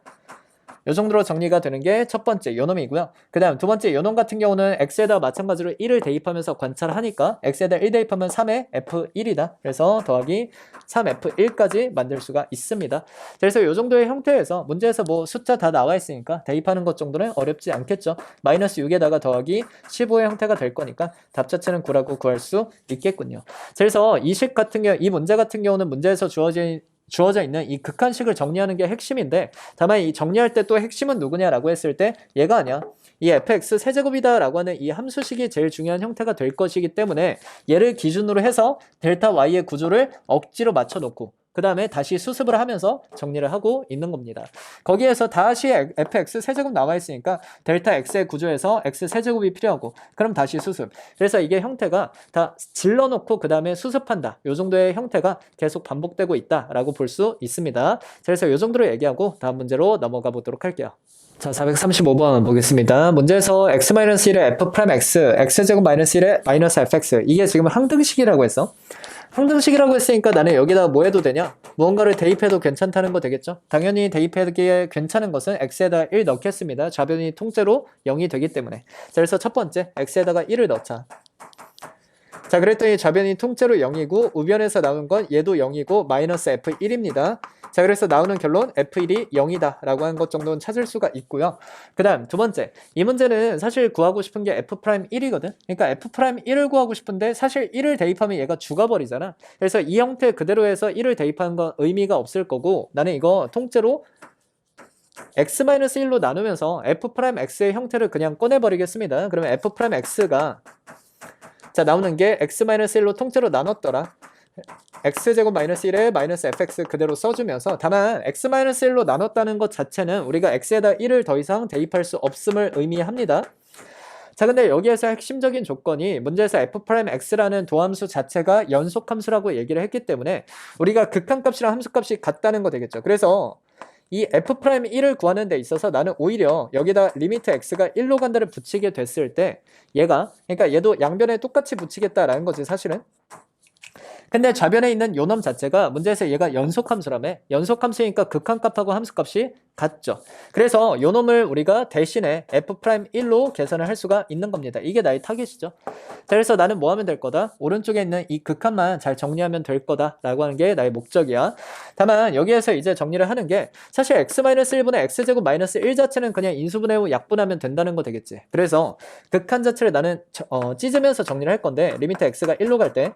Speaker 1: 요 정도로 정리가 되는 게 첫 번째 요놈이고요. 그 다음 두 번째 요놈 같은 경우는 x에다 마찬가지로 1을 대입하면서 관찰하니까 x에다 1 대입하면 3의 f1이다. 그래서 더하기 3f1까지 만들 수가 있습니다. 그래서 요 정도의 형태에서 문제에서 뭐 숫자 다 나와 있으니까 대입하는 것 정도는 어렵지 않겠죠. 마이너스 6에다가 더하기 15의 형태가 될 거니까 답 자체는 9라고 구할 수 있겠군요. 그래서 이 식 같은 경우, 이 문제 같은 경우는 문제에서 주어져 있는 이 극한식을 정리하는 게 핵심인데, 다만 이 정리할 때 또 핵심은 누구냐라고 했을 때 얘가 아니야. 이 fx 세제곱이다 라고 하는 이 함수식이 제일 중요한 형태가 될 것이기 때문에 얘를 기준으로 해서 델타 y의 구조를 억지로 맞춰놓고 그 다음에 다시 수습을 하면서 정리를 하고 있는 겁니다. 거기에서 다시 fx 세제곱 나와 있으니까 델타 x의 구조에서 x 세제곱이 필요하고, 그럼 다시 수습. 그래서 이게 형태가 다 질러놓고 그 다음에 수습한다. 요 정도의 형태가 계속 반복되고 있다라고 볼 수 있습니다. 그래서 요 정도로 얘기하고 다음 문제로 넘어가 보도록 할게요. 자, 435번 보겠습니다. 문제에서 x-1의 f'(x), x제곱 -1의 -fx, 이게 지금 항등식이라고 했어. 항등식이라고 했으니까 나는 여기다가 뭐 해도 되냐? 무언가를 대입해도 괜찮다는 거 되겠죠? 당연히 대입하기에 괜찮은 것은 x에다가 1 넣겠습니다. 좌변이 통째로 0이 되기 때문에. 자, 그래서 첫 번째 x에다가 1을 넣자. 자, 그랬더니 좌변이 통째로 0이고 우변에서 나온 건 얘도 0이고 마이너스 F1입니다. 자, 그래서 나오는 결론 F1이 0이다 라고 한 것 정도는 찾을 수가 있고요. 그 다음 두 번째, 이 문제는 사실 구하고 싶은 게 F'1이거든. 그러니까 F'1을 구하고 싶은데 사실 1을 대입하면 얘가 죽어버리잖아. 그래서 이 형태 그대로 해서 1을 대입하는 건 의미가 없을 거고, 나는 이거 통째로 x-1로 나누면서 f'x의 형태를 그냥 꺼내버리겠습니다. 그러면 f'x가 자, 나오는 게 x-1로 통째로 나눴더라. x제곱 마이너스 1에 마이너스 fx 그대로 써주면서, 다만 x-1로 나눴다는 것 자체는 우리가 x에다 1을 더 이상 대입할 수 없음을 의미합니다. 자, 근데 여기에서 핵심적인 조건이 문제에서 f'x라는 도함수 자체가 연속함수라고 얘기를 했기 때문에 우리가 극한값이랑 함수값이 같다는 거 되겠죠. 그래서 이 f'1을 구하는 데 있어서 나는 오히려 여기다 리미트 x가 1로 간다를 붙이게 됐을 때 얘가, 그러니까 얘도 양변에 똑같이 붙이겠다라는 거지 사실은. 근데 좌변에 있는 요놈 자체가 문제에서 얘가 연속함수라며, 연속함수니까 극한값하고 함수값이 같죠. 그래서 요놈을 우리가 대신에 f'1로 계산을 할 수가 있는 겁니다. 이게 나의 타겟이죠. 자, 그래서 나는 뭐 하면 될 거다? 오른쪽에 있는 이 극한만 잘 정리하면 될 거다 라고 하는 게 나의 목적이야. 다만 여기에서 이제 정리를 하는 게 사실 x-1분의 x제곱 마이너스 1 자체는 그냥 인수분해 후 약분하면 된다는 거 되겠지. 그래서 극한 자체를 나는 찢으면서 정리를 할 건데, 리미트 x가 1로 갈 때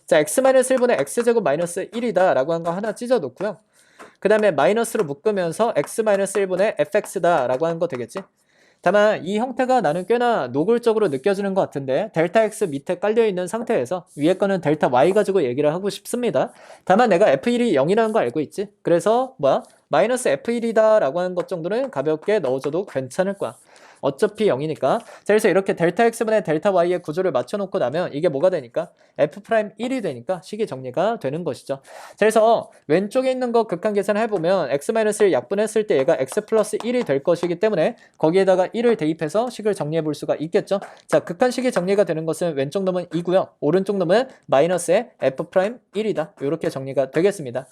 Speaker 1: 자, x-1분의 x제곱 마이너스 1이다 라고 한 거 하나 찢어 놓고요. 그 다음에 마이너스로 묶으면서 x-1분의 fx다 라고 한 거 되겠지. 다만 이 형태가 나는 꽤나 노골적으로 느껴지는 것 같은데, 델타 x 밑에 깔려있는 상태에서 위에 거는 델타 y 가지고 얘기를 하고 싶습니다. 다만 내가 f1이 0이라는 거 알고 있지. 그래서 뭐야? 마이너스 f1이다 라고 하는 것 정도는 가볍게 넣어줘도 괜찮을 거야. 어차피 0이니까. 자, 그래서 이렇게 델타 x분의 델타 y의 구조를 맞춰놓고 나면 이게 뭐가 되니까? f'1이 되니까 식이 정리가 되는 것이죠. 자, 그래서 왼쪽에 있는 거 극한 계산을 해보면 x-1 약분했을 때 얘가 x 플러스 1이 될 것이기 때문에 거기에다가 1을 대입해서 식을 정리해 볼 수가 있겠죠. 자, 극한식이 정리가 되는 것은 왼쪽 놈은 2고요. 오른쪽 놈은 마이너스의 f'1이다. 이렇게 정리가 되겠습니다.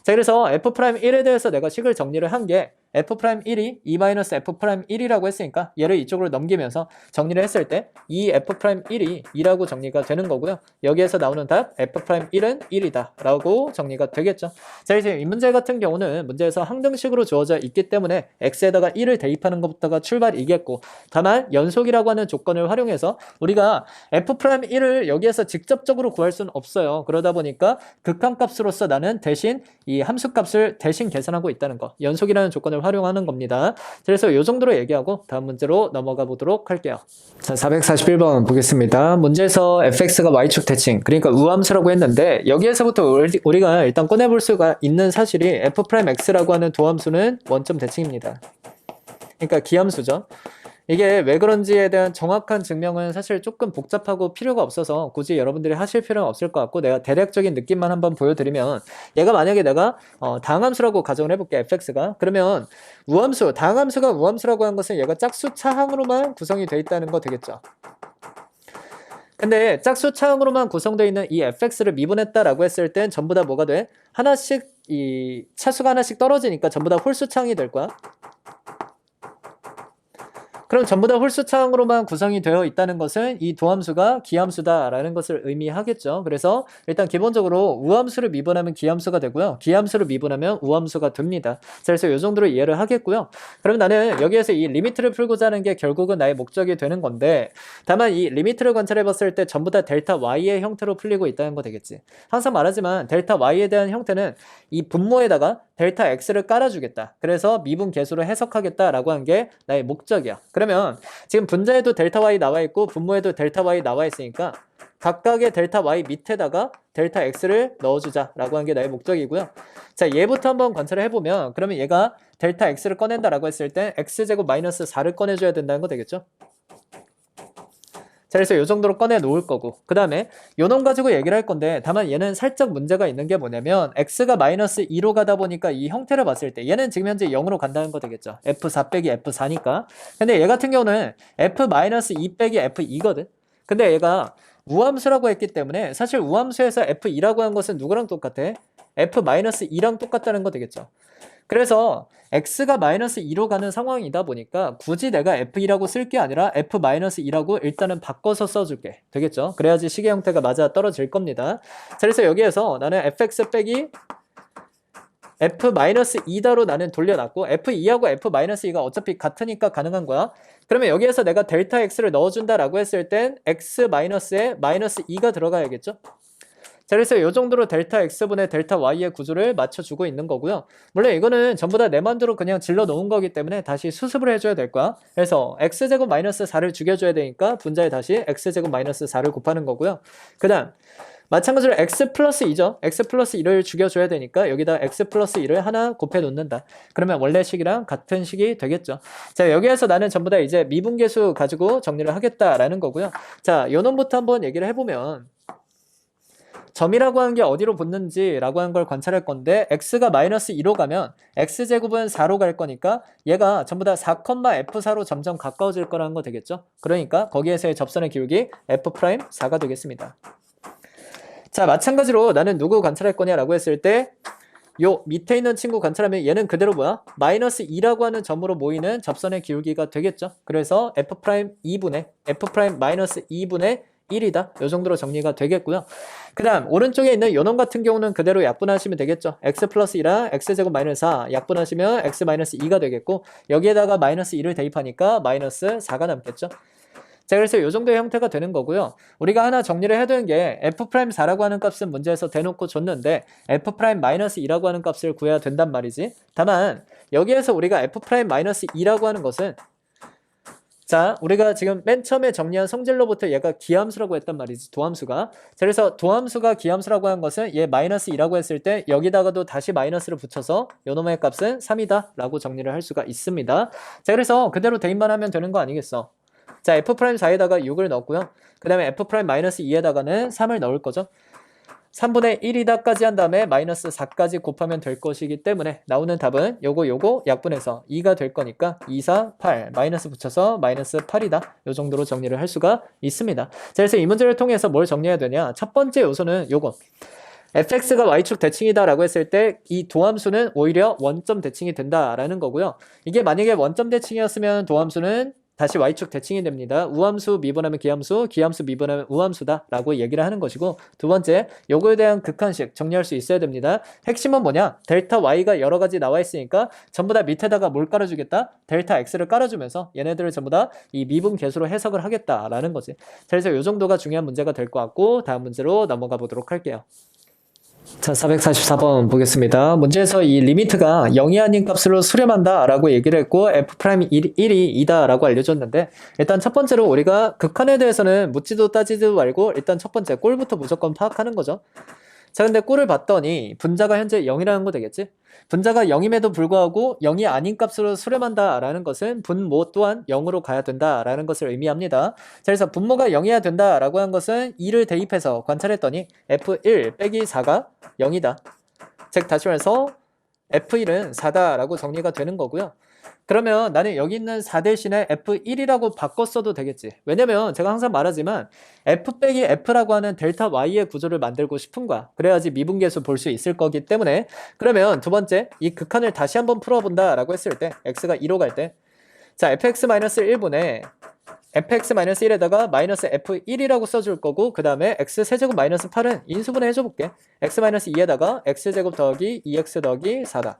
Speaker 1: 자, 그래서 f'1에 대해서 내가 식을 정리를 한 게 f'1이 2-f'1이라고 했으니까 얘를 이쪽으로 넘기면서 정리를 했을 때 이 f'1이 2라고 정리가 되는 거고요. 여기에서 나오는 답 f'1은 1이다 라고 정리가 되겠죠. 자, 이제 이 문제 같은 경우는 문제에서 항등식으로 주어져 있기 때문에 x에다가 1을 대입하는 것부터가 출발이겠고, 다만 연속이라고 하는 조건을 활용해서 우리가 f'1을 여기에서 직접적으로 구할 수는 없어요. 그러다 보니까 극한값으로서 나는 대신 이 함수값을 대신 계산하고 있다는 거, 연속이라는 조건을 활용하는 겁니다. 그래서 이 정도로 얘기하고 다음 문제로 넘어가 보도록 할게요. 자, 441번 보겠습니다. 문제에서 fx가 y축 대칭, 그러니까 우함수라고 했는데 여기에서부터 우리가 일단 꺼내볼 수가 있는 사실이 f'x라고 하는 도함수는 원점 대칭입니다. 그러니까 기함수죠. 이게 왜 그런지에 대한 정확한 증명은 사실 조금 복잡하고 필요가 없어서 굳이 여러분들이 하실 필요는 없을 것 같고, 내가 대략적인 느낌만 한번 보여드리면, 얘가 만약에 내가 다항함수라고 가정을 해볼게, fx가. 그러면 우함수, 다항함수가 우함수라고 한 것은 얘가 짝수 차항으로만 구성이 돼 있다는 거 되겠죠. 근데 짝수 차항으로만 구성되어 있는 이 fx를 미분했다라고 했을 땐 전부 다 뭐가 돼? 하나씩, 이 차수가 하나씩 떨어지니까 전부 다 홀수 차항이 될 거야. 그럼 전부 다 홀수차항으로만 구성이 되어 있다는 것은 이 도함수가 기함수다라는 것을 의미하겠죠. 그래서 일단 기본적으로 우함수를 미분하면 기함수가 되고요. 기함수를 미분하면 우함수가 됩니다. 자, 그래서 이 정도로 이해를 하겠고요. 그럼 나는 여기에서 이 리미트를 풀고자 하는 게 결국은 나의 목적이 되는 건데, 다만 이 리미트를 관찰해 봤을 때 전부 다 델타 y의 형태로 풀리고 있다는 거 되겠지. 항상 말하지만 델타 y에 대한 형태는 이 분모에다가 델타 x를 깔아주겠다. 그래서 미분 계수로 해석하겠다라고 한 게 나의 목적이야. 그러면 지금 분자에도 델타 y 나와 있고 분모에도 델타 y 나와 있으니까 각각의 델타 y 밑에다가 델타 x를 넣어주자라고 한 게 나의 목적이고요. 자, 얘부터 한번 관찰을 해보면, 그러면 얘가 델타 x를 꺼낸다라고 했을 때 x제곱 마이너스 4를 꺼내줘야 된다는 거 되겠죠? 자, 그래서 이 정도로 꺼내 놓을 거고, 그 다음에 요놈 가지고 얘기를 할 건데, 다만 얘는 살짝 문제가 있는 게 뭐냐면 x가 마이너스 2로 가다 보니까 이 형태를 봤을 때 얘는 지금 현재 0으로 간다는 거 되겠죠. f4 빼기 f4니까. 근데 얘 같은 경우는 f 마이너스 2 빼기 f2거든. 근데 얘가 우함수라고 했기 때문에 사실 우함수에서 f2라고 한 것은 누구랑 똑같아? f 마이너스 2랑 똑같다는 거 되겠죠. 그래서 x가 마이너스 2로 가는 상황이다 보니까 굳이 내가 f2라고 쓸 게 아니라 f-2라고 일단은 바꿔서 써줄게. 되겠죠? 그래야지 식의 형태가 맞아 떨어질 겁니다. 자, 그래서 여기에서 나는 fx 빼기 f-2다로 나는 돌려놨고 f2하고 f-2가 어차피 같으니까 가능한 거야. 그러면 여기에서 내가 델타 x를 넣어준다라고 했을 땐 x-에 마이너스 2가 들어가야겠죠? 자, 그래서 이 정도로 델타 x분의 델타 y의 구조를 맞춰주고 있는 거고요. 물론 이거는 전부 다 내 맘대로 그냥 질러 놓은 거기 때문에 다시 수습을 해줘야 될 거야. 그래서 x제곱 마이너스 4를 죽여줘야 되니까 분자에 다시 x제곱 마이너스 4를 곱하는 거고요. 그 다음 마찬가지로 x 플러스 2죠. x 플러스 2를 죽여줘야 되니까 여기다 x 플러스 2를 하나 곱해 놓는다. 그러면 원래 식이랑 같은 식이 되겠죠. 자, 여기에서 나는 전부 다 이제 미분계수 가지고 정리를 하겠다라는 거고요. 자, 요 놈부터 한번 얘기를 해보면 점이라고 하는 게 어디로 붙는지라고 하는 걸 관찰할 건데 x가 마이너스 2로 가면 x제곱은 4로 갈 거니까 얘가 전부 다 4,f4로 점점 가까워질 거라는 거 되겠죠. 그러니까 거기에서의 접선의 기울기 f'4가 되겠습니다. 자, 마찬가지로 나는 누구 관찰할 거냐라고 했을 때 요 밑에 있는 친구 관찰하면 얘는 그대로 뭐야? 마이너스 2라고 하는 점으로 모이는 접선의 기울기가 되겠죠. 그래서 f'2분의 1이다. 요 정도로 정리가 되겠고요. 그 다음 오른쪽에 있는 요놈 같은 경우는 그대로 약분하시면 되겠죠. x 플러스 2랑 x제곱 마이너스 4 약분하시면 x 마이너스 2가 되겠고 여기에다가 마이너스 2를 대입하니까 마이너스 4가 남겠죠. 자, 그래서 요 정도의 형태가 되는 거고요. 우리가 하나 정리를 해야 되는 게 f'4라고 하는 값은 문제에서 대놓고 줬는데 f'-2라고 하는 값을 구해야 된단 말이지. 다만 여기에서 우리가 f'-2라고 하는 것은 자, 우리가 지금 맨 처음에 정리한 성질로부터 얘가 기함수라고 했단 말이지, 도함수가. 자, 그래서 도함수가 기함수라고 하는 것은 얘 마이너스 2라고 했을 때 여기다가도 다시 마이너스를 붙여서 요놈의 값은 3이다 라고 정리를 할 수가 있습니다. 자, 그래서 그대로 대입만 하면 되는 거 아니겠어? 자, f'4에다가 6을 넣었고요. 그 다음에 f'-2에다가는 3을 넣을 거죠. 3분의 1이다까지 한 다음에 마이너스 4까지 곱하면 될 것이기 때문에 나오는 답은 요거 약분해서 2가 될 거니까 2, 4, 8 마이너스 붙여서 마이너스 8이다. 요 정도로 정리를 할 수가 있습니다. 자, 그래서 이 문제를 통해서 뭘 정리해야 되냐? 첫 번째 요소는 요거. fx가 y축 대칭이다 라고 했을 때 이 도함수는 오히려 원점 대칭이 된다라는 거고요. 이게 만약에 원점 대칭이었으면 도함수는 다시 y축 대칭이 됩니다. 우함수 미분하면 기함수, 기함수 미분하면 우함수다 라고 얘기를 하는 것이고, 두 번째 요거에 대한 극한식 정리할 수 있어야 됩니다. 핵심은 뭐냐? 델타 y가 여러 가지 나와 있으니까 전부 다 밑에다가 뭘 깔아주겠다? 델타 x를 깔아주면서 얘네들을 전부 다 이 미분 계수로 해석을 하겠다라는 거지. 그래서 요 정도가 중요한 문제가 될 것 같고, 다음 문제로 넘어가 보도록 할게요. 자, 444번 보겠습니다. 문제에서 이 리미트가 0이 아닌 값으로 수렴한다 라고 얘기를 했고 f'1이 2다 라고 알려줬는데, 일단 첫 번째로 우리가 극한에 대해서는 묻지도 따지지도 말고 일단 첫 번째 꼴부터 무조건 파악하는 거죠. 자, 근데 꼴을 봤더니 분자가 현재 0이라는 거 되겠지? 분자가 0임에도 불구하고 0이 아닌 값으로 수렴한다 라는 것은 분모 또한 0으로 가야 된다 라는 것을 의미합니다. 자, 그래서 분모가 0이어야 된다 라고 한 것은 2를 대입해서 관찰했더니 f1 빼기 4가 0이다. 즉 다시 말해서 f1은 4다 라고 정리가 되는 거고요. 그러면 나는 여기 있는 4 대신에 f1이라고 바꿨어도 되겠지. 왜냐면 제가 항상 말하지만 f 빼기 f라고 하는 델타 y의 구조를 만들고 싶은 거야. 그래야지 미분계수 볼 수 있을 거기 때문에. 그러면 두 번째 이 극한을 다시 한번 풀어본다 라고 했을 때 x가 2로 갈 때, 자, fx-1분의 fx-1에다가 마이너스 f1이라고 써줄 거고, 그 다음에 x세제곱 마이너스 8은 인수분해 해줘볼게. x-2에다가 x제곱 더하기 2x 더하기 4다.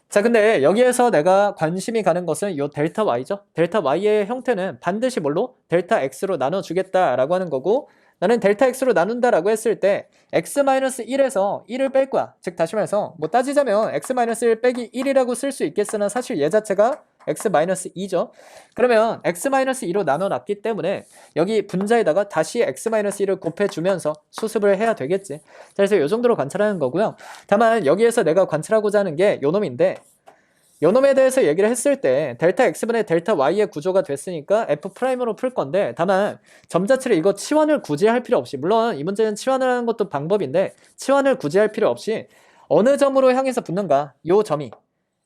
Speaker 1: 자, 근데 여기에서 내가 관심이 가는 것은 요 델타 y죠. 델타 y의 형태는 반드시 뭘로? 델타 x로 나눠주겠다라고 하는 거고, 나는 델타 x로 나눈다라고 했을 때 x-1에서 1을 뺄 거야. 즉 다시 말해서 뭐 따지자면 x-1 빼기 1이라고 쓸 수 있겠으나 사실 얘 자체가 x-2죠. 그러면 x-2로 나눠놨기 때문에 여기 분자에다가 다시 x-1을 곱해주면서 수습을 해야 되겠지. 자, 그래서 이 정도로 관찰하는 거고요. 다만 여기에서 내가 관찰하고자 하는 게 요 놈인데, 요 놈에 대해서 얘기를 했을 때 델타 x분의 델타 y의 구조가 됐으니까 f'으로 풀 건데, 다만 점 자체를 이거 치환을 굳이 할 필요 없이, 물론 이 문제는 치환을 하는 것도 방법인데 치환을 굳이 할 필요 없이 어느 점으로 향해서 붙는가? 요 점이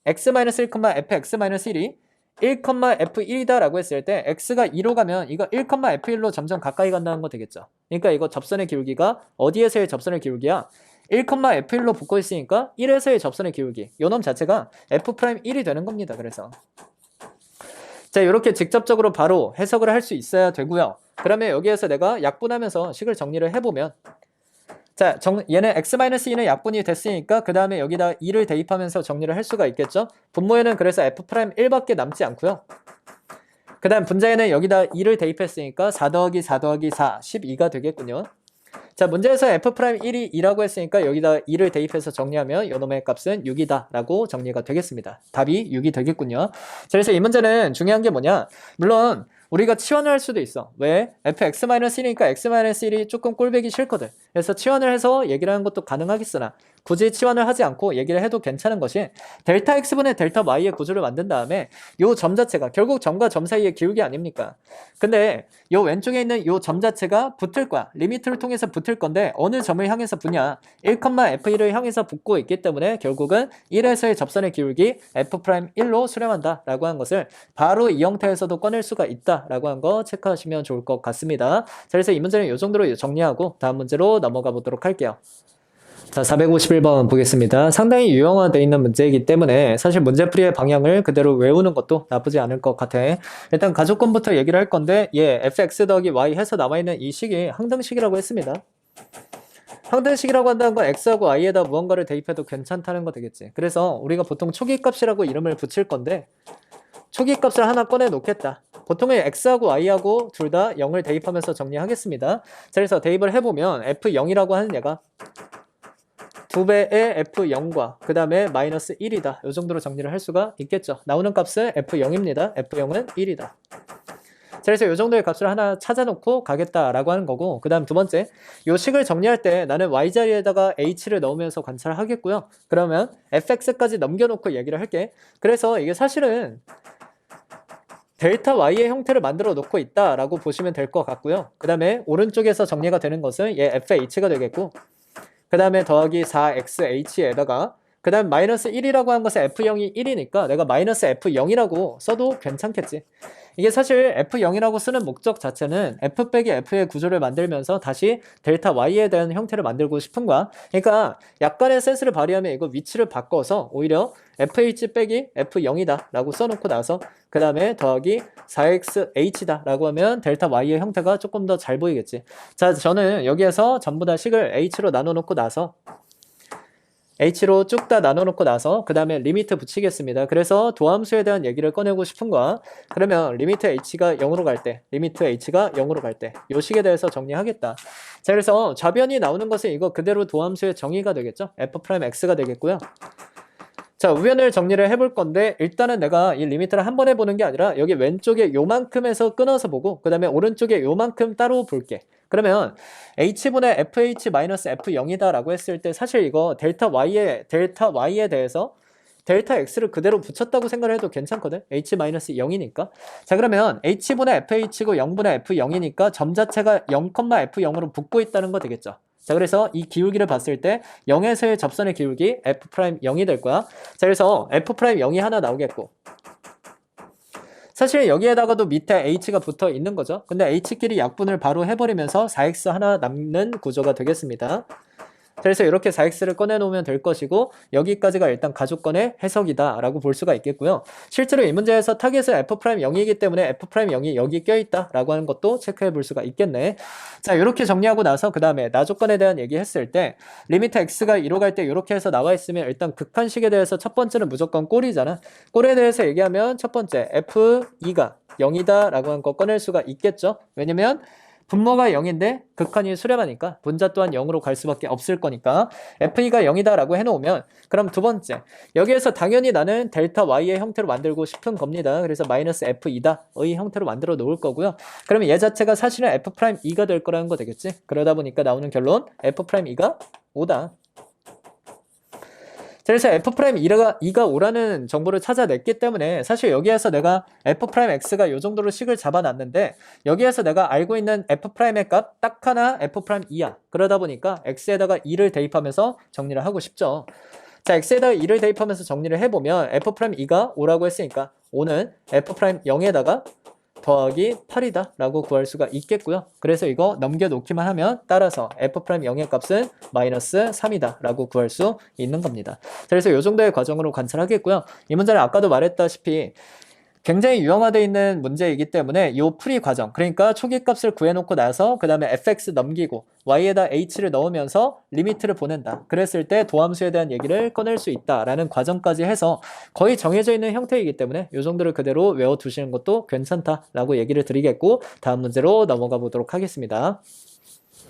Speaker 1: x-1, fx-1이 1,f1이다 라고 했을 때 x가 2로 가면 이거 1,f1로 점점 가까이 간다는 거 되겠죠. 그러니까 이거 접선의 기울기가 어디에서의 접선의 기울기야? 1,f1로 붙고 있으니까 1에서의 접선의 기울기 요 놈 자체가 f'1이 되는 겁니다. 그래서 자, 이렇게 직접적으로 바로 해석을 할 수 있어야 되고요. 그러면 여기에서 내가 약분하면서 식을 정리를 해보면 자, 얘는 x-2는 약분이 됐으니까 그 다음에 여기다 2를 대입하면서 정리를 할 수가 있겠죠. 분모에는 그래서 f'1밖에 남지 않고요. 그 다음 분자에는 여기다 2를 대입했으니까 4 더하기 4 더하기 4, 12가 되겠군요. 자, 문제에서 f'1이 2라고 했으니까 여기다 2를 대입해서 정리하면 요놈의 값은 6이다 라고 정리가 되겠습니다. 답이 6이 되겠군요. 자, 그래서 이 문제는 중요한 게 뭐냐, 물론 우리가 치환을 할 수도 있어. 왜? fx-1이니까 x-1이 조금 꼴보기 싫거든. 그래서 치환을 해서 얘기를 하는 것도 가능하겠으나 굳이 치환을 하지 않고 얘기를 해도 괜찮은 것이 델타 x분의 델타 y의 구조를 만든 다음에 요 점 자체가 결국 점과 점 사이의 기울기 아닙니까? 근데 요 왼쪽에 있는 요 점 자체가 붙을 거야. 리미트를 통해서 붙을 건데 어느 점을 향해서 붙냐? 1,f1을 향해서 붙고 있기 때문에 결국은 1에서의 접선의 기울기 f'1로 수렴한다 라고 한 것을 바로 이 형태에서도 꺼낼 수가 있다 라고 한 거 체크하시면 좋을 것 같습니다. 자, 그래서 이 문제는 이 정도로 정리하고 다음 문제로 넘어가 보도록 할게요. 자, 451번 보겠습니다. 상당히 유형화되어 있는 문제이기 때문에 사실 문제풀이의 방향을 그대로 외우는 것도 나쁘지 않을 것 같아. 일단 가족권부터 얘기를 할 건데 fx 더하기 y 해서 남아있는 이 식이 항등식이라고 했습니다. 항등식이라고 한다는 건 x하고 y에다 무언가를 대입해도 괜찮다는 거 되겠지. 그래서 우리가 보통 초기값이라고 이름을 붙일 건데 초기값을 하나 꺼내 놓겠다. 보통은 x하고 y하고 둘 다 0을 대입하면서 정리하겠습니다. 자, 그래서 대입을 해보면 f0이라고 하는 얘가 2배의 f0과 그 다음에 마이너스 1이다. 이 정도로 정리를 할 수가 있겠죠. 나오는 값은 f0입니다. f0은 1이다. 자, 그래서 이 정도의 값을 하나 찾아놓고 가겠다라고 하는 거고, 그 다음 두 번째, 이 식을 정리할 때 나는 y자리에다가 h를 넣으면서 관찰을 하겠고요. 그러면 fx까지 넘겨놓고 얘기를 할게. 그래서 이게 사실은 델타 y의 형태를 만들어 놓고 있다라고 보시면 될 것 같고요. 그 다음에 오른쪽에서 정리가 되는 것은 얘 fh가 되겠고, 그 다음에 더하기 4xh에다가 그 다음 마이너스 1이라고 한 것은 f0이 1이니까 내가 마이너스 f0이라고 써도 괜찮겠지. 이게 사실 f0이라고 쓰는 목적 자체는 f 빼기 f의 구조를 만들면서 다시 델타 y에 대한 형태를 만들고 싶은 거야. 그러니까 약간의 센스를 발휘하면 이거 위치를 바꿔서 오히려 fh 빼기 f0이다 라고 써놓고 나서 그 다음에 더하기 4xh다 라고 하면 델타 y의 형태가 조금 더 잘 보이겠지. 자, 저는 여기에서 전부 다 식을 h로 나눠놓고 나서 h로 쭉 다 나눠놓고 나서 그 다음에 리미트 붙이겠습니다. 그래서 도함수에 대한 얘기를 꺼내고 싶은 거야. 그러면 리미트 h가 0으로 갈 때, 리미트 h가 0으로 갈 때 요 식에 대해서 정리하겠다. 자, 그래서 좌변이 나오는 것은 이거 그대로 도함수의 정의가 되겠죠. f'x가 되겠고요. 자, 우변을 정리를 해볼 건데 일단은 내가 이 리미트를 한 번 해보는 게 아니라 여기 왼쪽에 요만큼에서 끊어서 보고 그 다음에 오른쪽에 요만큼 따로 볼게. 그러면 h분의 fh-f0이다 라고 했을 때 사실 이거 델타 y에 대해서 델타 x를 그대로 붙였다고 생각을 해도 괜찮거든. h-0이니까. 자, 그러면 h분의 fh고 0분의 f0이니까 점 자체가 0,f0으로 붙고 있다는 거 되겠죠. 자, 그래서 이 기울기를 봤을 때 0에서의 접선의 기울기 f'0이 될 거야. 자, 그래서 f'0이 하나 나오겠고, 사실 여기에다가도 밑에 h가 붙어 있는 거죠. 근데 h끼리 약분을 바로 해버리면서 4x 하나 남는 구조가 되겠습니다. 그래서 이렇게 4x를 꺼내놓으면 될 것이고 여기까지가 일단 가족권의 해석이다 라고 볼 수가 있겠고요. 실제로 이 문제에서 타겟은 f'0이기 때문에 f'0이 여기 껴있다 라고 하는 것도 체크해 볼 수가 있겠네. 자, 이렇게 정리하고 나서 그 다음에 나조건에 대한 얘기 했을 때 리미트 x가 2로 갈 때 이렇게 해서 나와 있으면 일단 극한식에 대해서 첫 번째는 무조건 꼴이잖아. 꼴에 대해서 얘기하면 첫 번째 f2가 0이다 라고 한 거 꺼낼 수가 있겠죠. 왜냐면 분모가 0인데 극한이 수렴하니까 분자 또한 0으로 갈 수밖에 없을 거니까 f2가 0이다 라고 해놓으면, 그럼 두 번째, 여기에서 당연히 나는 델타 y의 형태로 만들고 싶은 겁니다. 그래서 마이너스 f2다 의 형태로 만들어 놓을 거고요. 그러면 얘 자체가 사실은 f'2가 될 거라는 거 되겠지. 그러다 보니까 나오는 결론 f'2가 5다. 그래서 f'2가 5라는 정보를 찾아냈기 때문에 사실 여기에서 내가 f'x가 이 정도로 식을 잡아놨는데 여기에서 내가 알고 있는 f'의 값 딱 하나 f'2야. 그러다 보니까 x에다가 2를 대입하면서 정리를 하고 싶죠. 자, x에다가 2를 대입하면서 정리를 해보면 f'2가 5라고 했으니까 5는 f'0에다가 더하기 8이다 라고 구할 수가 있겠고요. 그래서 이거 넘겨놓기만 하면 따라서 F'0의 값은 마이너스 3이다 라고 구할 수 있는 겁니다. 그래서 이 정도의 과정으로 관찰하겠고요. 이 문제는 아까도 말했다시피 굉장히 유형화되어 있는 문제이기 때문에 이 풀이 과정, 그러니까 초기값을 구해놓고 나서 그 다음에 fx 넘기고 y에다 h를 넣으면서 리미트를 보낸다. 그랬을 때 도함수에 대한 얘기를 꺼낼 수 있다라는 과정까지 해서 거의 정해져 있는 형태이기 때문에 이 정도를 그대로 외워두시는 것도 괜찮다라고 얘기를 드리겠고, 다음 문제로 넘어가 보도록 하겠습니다.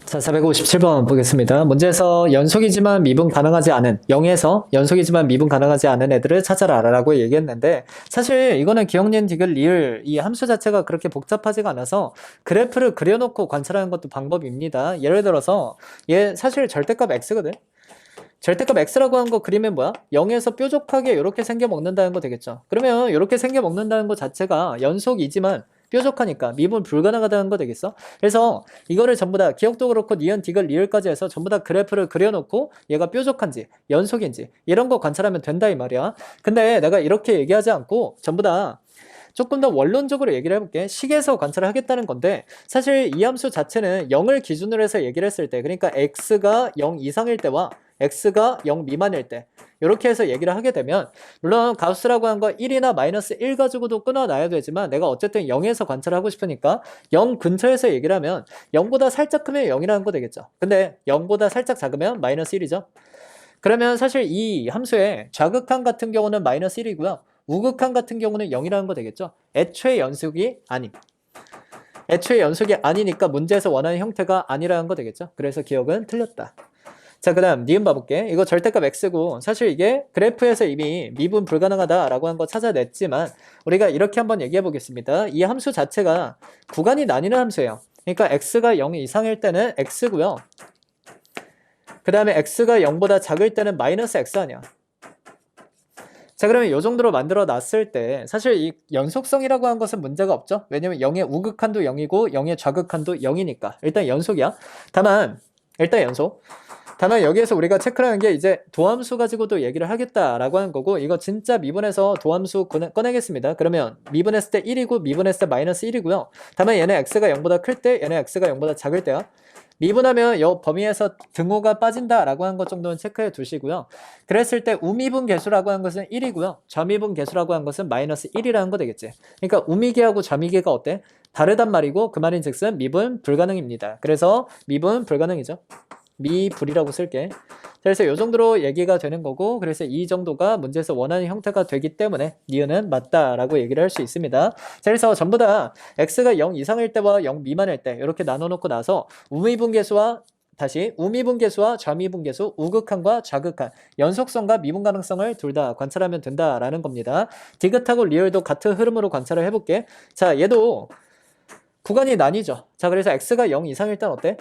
Speaker 1: 자, 457번 보겠습니다. 문제에서 연속이지만 미분 가능하지 않은 0에서 연속이지만 미분 가능하지 않은 애들을 찾아라 라고 얘기했는데, 사실 이거는 기억니은 디귿 리을 이 함수 자체가 그렇게 복잡하지가 않아서 그래프를 그려놓고 관찰하는 것도 방법입니다. 예를 들어서 얘 사실 절대값 x거든. 절대값 x라고 한 거 그리면 뭐야? 0에서 뾰족하게 이렇게 생겨 먹는다는 거 되겠죠. 그러면 이렇게 생겨 먹는다는 거 자체가 연속이지만 뾰족하니까 미분 불가능하다는 거 되겠어? 그래서 이거를 전부 다 기억도 그렇고 니은, 디귿, 리을까지 해서 전부 다 그래프를 그려놓고 얘가 뾰족한지 연속인지 이런 거 관찰하면 된다 이 말이야. 근데 내가 이렇게 얘기하지 않고 전부 다 조금 더 원론적으로 얘기를 해볼게. 식에서 관찰을 하겠다는 건데, 사실 이 함수 자체는 0을 기준으로 해서 얘기를 했을 때, 그러니까 x가 0 이상일 때와 x가 0 미만일 때 이렇게 해서 얘기를 하게 되면, 물론 가우스라고 한 거 1이나 마이너스 1 가지고도 끊어놔야 되지만 내가 어쨌든 0에서 관찰하고 싶으니까 0 근처에서 얘기를 하면 0보다 살짝 크면 0이라는 거 되겠죠. 근데 0보다 살짝 작으면 마이너스 1이죠. 그러면 사실 이 함수의 좌극한 같은 경우는 마이너스 1이고요. 우극한 같은 경우는 0이라는 거 되겠죠. 애초에 연속이 아님. 애초에 연속이 아니니까 문제에서 원하는 형태가 아니라는 거 되겠죠. 그래서 기억은 틀렸다. 자, 그 다음 니은 봐볼게. 이거 절대값 x고, 사실 이게 그래프에서 이미 미분 불가능하다라고 한 거 찾아냈지만 우리가 이렇게 한번 얘기해 보겠습니다. 이 함수 자체가 구간이 나뉘는 함수예요. 그러니까 x가 0 이상일 때는 x고요. 그 다음에 x가 0보다 작을 때는 마이너스 x 아니야. 자, 그러면 이 정도로 만들어 놨을 때 사실 이 연속성이라고 한 것은 문제가 없죠. 왜냐면 0의 우극한도 0이고 0의 좌극한도 0이니까 일단 연속이야. 다만 일단 연속. 다만 여기에서 우리가 체크를 하는 게 이제 도함수 가지고도 얘기를 하겠다라고 하는 거고, 이거 진짜 미분해서 도함수 꺼내겠습니다. 그러면 미분했을 때 1이고 미분했을 때 마이너스 1이고요. 다만 얘는 x가 0보다 클 때, 얘는 x가 0보다 작을 때야. 미분하면 이 범위에서 등호가 빠진다라고 하는 것 정도는 체크해 두시고요. 그랬을 때 우미분 계수라고 하는 것은 1이고요. 좌미분 계수라고 하는 것은 마이너스 1이라는 거 되겠지. 그러니까 우미계하고 좌미계가 어때? 다르단 말이고 그 말인 즉슨 미분 불가능입니다. 그래서 미분 불가능이죠. 미불이라고 쓸게. 그래서 이 정도로 얘기가 되는 거고, 그래서 이 정도가 문제에서 원하는 형태가 되기 때문에 니은은 맞다라고 얘기를 할 수 있습니다. 그래서 전부 다 x가 0 이상일 때와 0 미만일 때 이렇게 나눠놓고 나서 우미분계수와 좌미분계수, 우극한과 좌극한, 연속성과 미분 가능성을 둘 다 관찰하면 된다라는 겁니다. 디귿하고 리을도 같은 흐름으로 관찰을 해볼게. 자, 얘도 구간이 나뉘죠. 자, 그래서 x가 0 이상일 땐 어때?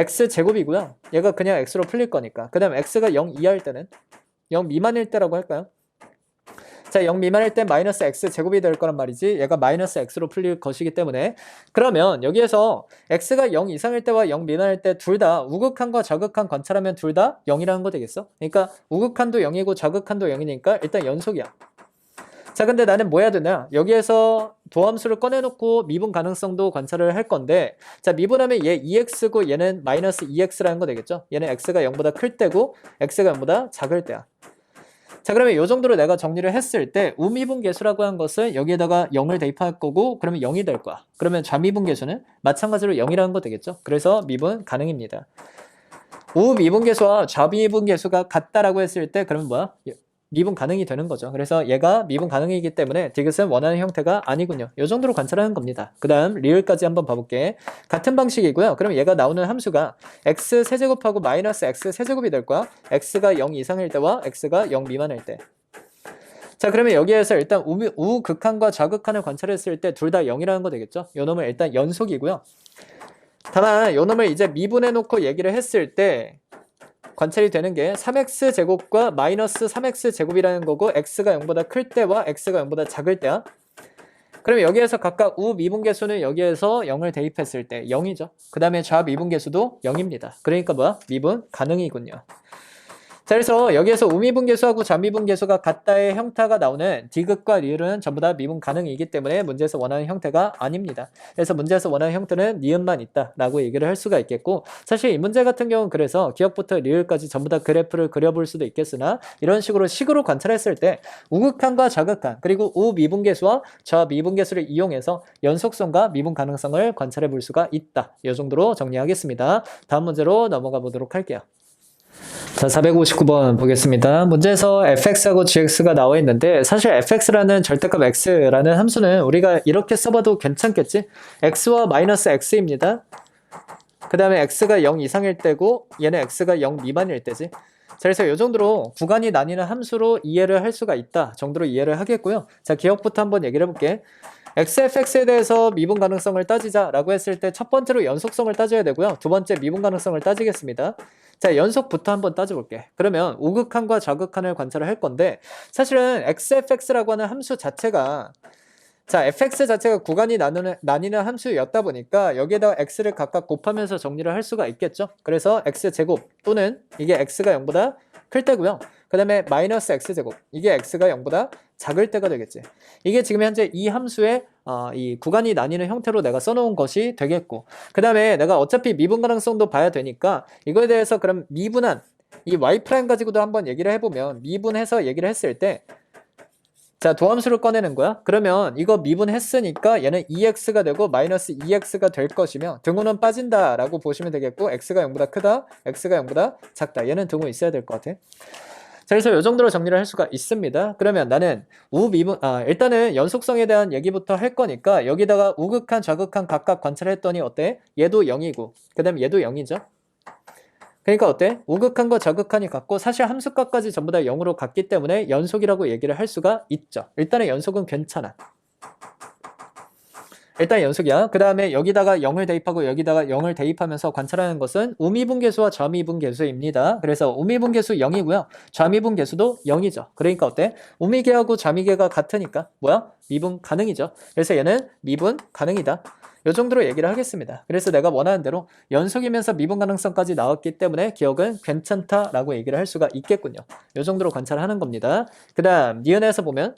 Speaker 1: x제곱이고요. 얘가 그냥 x로 풀릴 거니까. 그 다음 x가 0 이하일 때는 0 미만일 때라고 할까요? 자, 0 미만일 때 마이너스 x제곱이 될 거란 말이지. 얘가 마이너스 x로 풀릴 것이기 때문에, 그러면 여기에서 x가 0 이상일 때와 0 미만일 때 둘 다 우극한과 좌극한 관찰하면 둘 다 0이라는 거 되겠어? 그러니까 우극한도 0이고 좌극한도 0이니까 일단 연속이야. 자, 근데 나는 뭐 해야 되냐? 여기에서 도함수를 꺼내놓고 미분 가능성도 관찰을 할 건데, 자, 미분하면 얘 2x고 얘는 마이너스 2x라는 거 되겠죠? 얘는 x가 0보다 클 때고 x가 0보다 작을 때야. 자, 그러면 이 정도로 내가 정리를 했을 때 우미분 계수라고 한 것은 여기에다가 0을 대입할 거고, 그러면 0이 될 거야. 그러면 좌미분 계수는 마찬가지로 0이라는 거 되겠죠? 그래서 미분 가능입니다. 우미분 계수와 좌미분 계수가 같다라고 했을 때 그러면 뭐야? 미분 가능이 되는 거죠. 그래서 얘가 미분 가능이기 때문에 디귿은 원하는 형태가 아니군요. 이 정도로 관찰하는 겁니다. 그 다음 리을까지 한번 봐볼게. 같은 방식이고요. 그럼 얘가 나오는 함수가 x 세제곱하고 마이너스 x 세제곱이 될 거야. x가 0 이상일 때와 x가 0 미만일 때. 자, 그러면 여기에서 일단 우극한과 좌극한을 관찰했을 때 둘 다 0이라는 거 되겠죠. 요 놈은 일단 연속이고요. 다만 요 놈을 이제 미분해 놓고 얘기를 했을 때 관찰이 되는 게 3x제곱과 마이너스 3x제곱이라는 거고, x가 0보다 클 때와 x가 0보다 작을 때야. 그러면 여기에서 각각 우미분계수는 여기에서 0을 대입했을 때 0이죠. 그 다음에 좌미분계수도 0입니다. 그러니까 뭐야? 미분 가능이군요. 자, 그래서 여기에서 우미분계수하고 좌미분계수가 같다의 형태가 나오는 디귿과 리을은 전부 다 미분 가능이기 때문에 문제에서 원하는 형태가 아닙니다. 그래서 문제에서 원하는 형태는 니은만 있다라고 얘기를 할 수가 있겠고, 사실 이 문제 같은 경우는 그래서 기억부터 리을까지 전부 다 그래프를 그려볼 수도 있겠으나, 이런 식으로 관찰했을 때 우극한과 좌극한 그리고 우미분계수와 좌미분계수를 이용해서 연속성과 미분 가능성을 관찰해 볼 수가 있다. 이 정도로 정리하겠습니다. 다음 문제로 넘어가 보도록 할게요. 자, 459번 보겠습니다. 문제에서 fx하고 gx가 나와 있는데, 사실 fx라는 절대값 x라는 함수는 우리가 이렇게 써봐도 괜찮겠지? x와 마이너스 x입니다. 그 다음에 x가 0 이상일 때고 얘는 x가 0 미만일 때지. 자, 그래서 이 정도로 구간이 나뉘는 함수로 이해를 할 수가 있다 정도로 이해를 하겠고요. 자, 기억부터 한번 얘기를 해볼게. xfx에 대해서 미분 가능성을 따지자라고 했을 때 첫 번째로 연속성을 따져야 되고요. 두 번째 미분 가능성을 따지겠습니다. 자, 연속부터 한번 따져볼게. 그러면 우극한과 좌극한을 관찰을 할 건데, 사실은 xfx라고 하는 함수 자체가, 자, fx 자체가 구간이 나뉘는 함수였다 보니까 여기에다가 x를 각각 곱하면서 정리를 할 수가 있겠죠. 그래서 x제곱 또는 이게 x가 0보다 클 때고요. 그 다음에 마이너스 x제곱, 이게 x가 0보다 작을 때가 되겠지. 이게 지금 현재 이 함수의 이 구간이 나뉘는 형태로 내가 써놓은 것이 되겠고, 그 다음에 내가 어차피 미분 가능성도 봐야 되니까 이거에 대해서 그럼 미분한 이 y' 가지고도 한번 얘기를 해보면, 미분해서 얘기를 했을 때, 자, 도함수를 꺼내는 거야. 그러면 이거 미분했으니까 얘는 2x가 되고 마이너스 2x가 될 것이며, 등호는 빠진다라고 보시면 되겠고, x가 0보다 크다, x가 0보다 작다. 얘는 등호 있어야 될 것 같아. 자, 그래서 이 정도로 정리를 할 수가 있습니다. 그러면 나는 일단은 연속성에 대한 얘기부터 할 거니까 여기다가 우극한, 좌극한 각각 관찰했더니 어때? 얘도 0이고, 그 다음에 얘도 0이죠. 그러니까 어때? 우극한과 좌극한이 같고, 사실 함수값까지 전부 다 0으로 같기 때문에 연속이라고 얘기를 할 수가 있죠. 일단은 연속은 괜찮아. 일단 연속이야. 그 다음에 여기다가 0을 대입하고 여기다가 0을 대입하면서 관찰하는 것은 우미분계수와 좌미분계수입니다. 그래서 우미분계수 0이고요. 좌미분계수도 0이죠. 그러니까 어때? 우미계하고 좌미계가 같으니까 뭐야? 미분 가능이죠. 그래서 얘는 미분 가능이다. 이 정도로 얘기를 하겠습니다. 그래서 내가 원하는 대로 연속이면서 미분 가능성까지 나왔기 때문에 기억은 괜찮다라고 얘기를 할 수가 있겠군요. 이 정도로 관찰하는 겁니다. 그 다음 니은에서 보면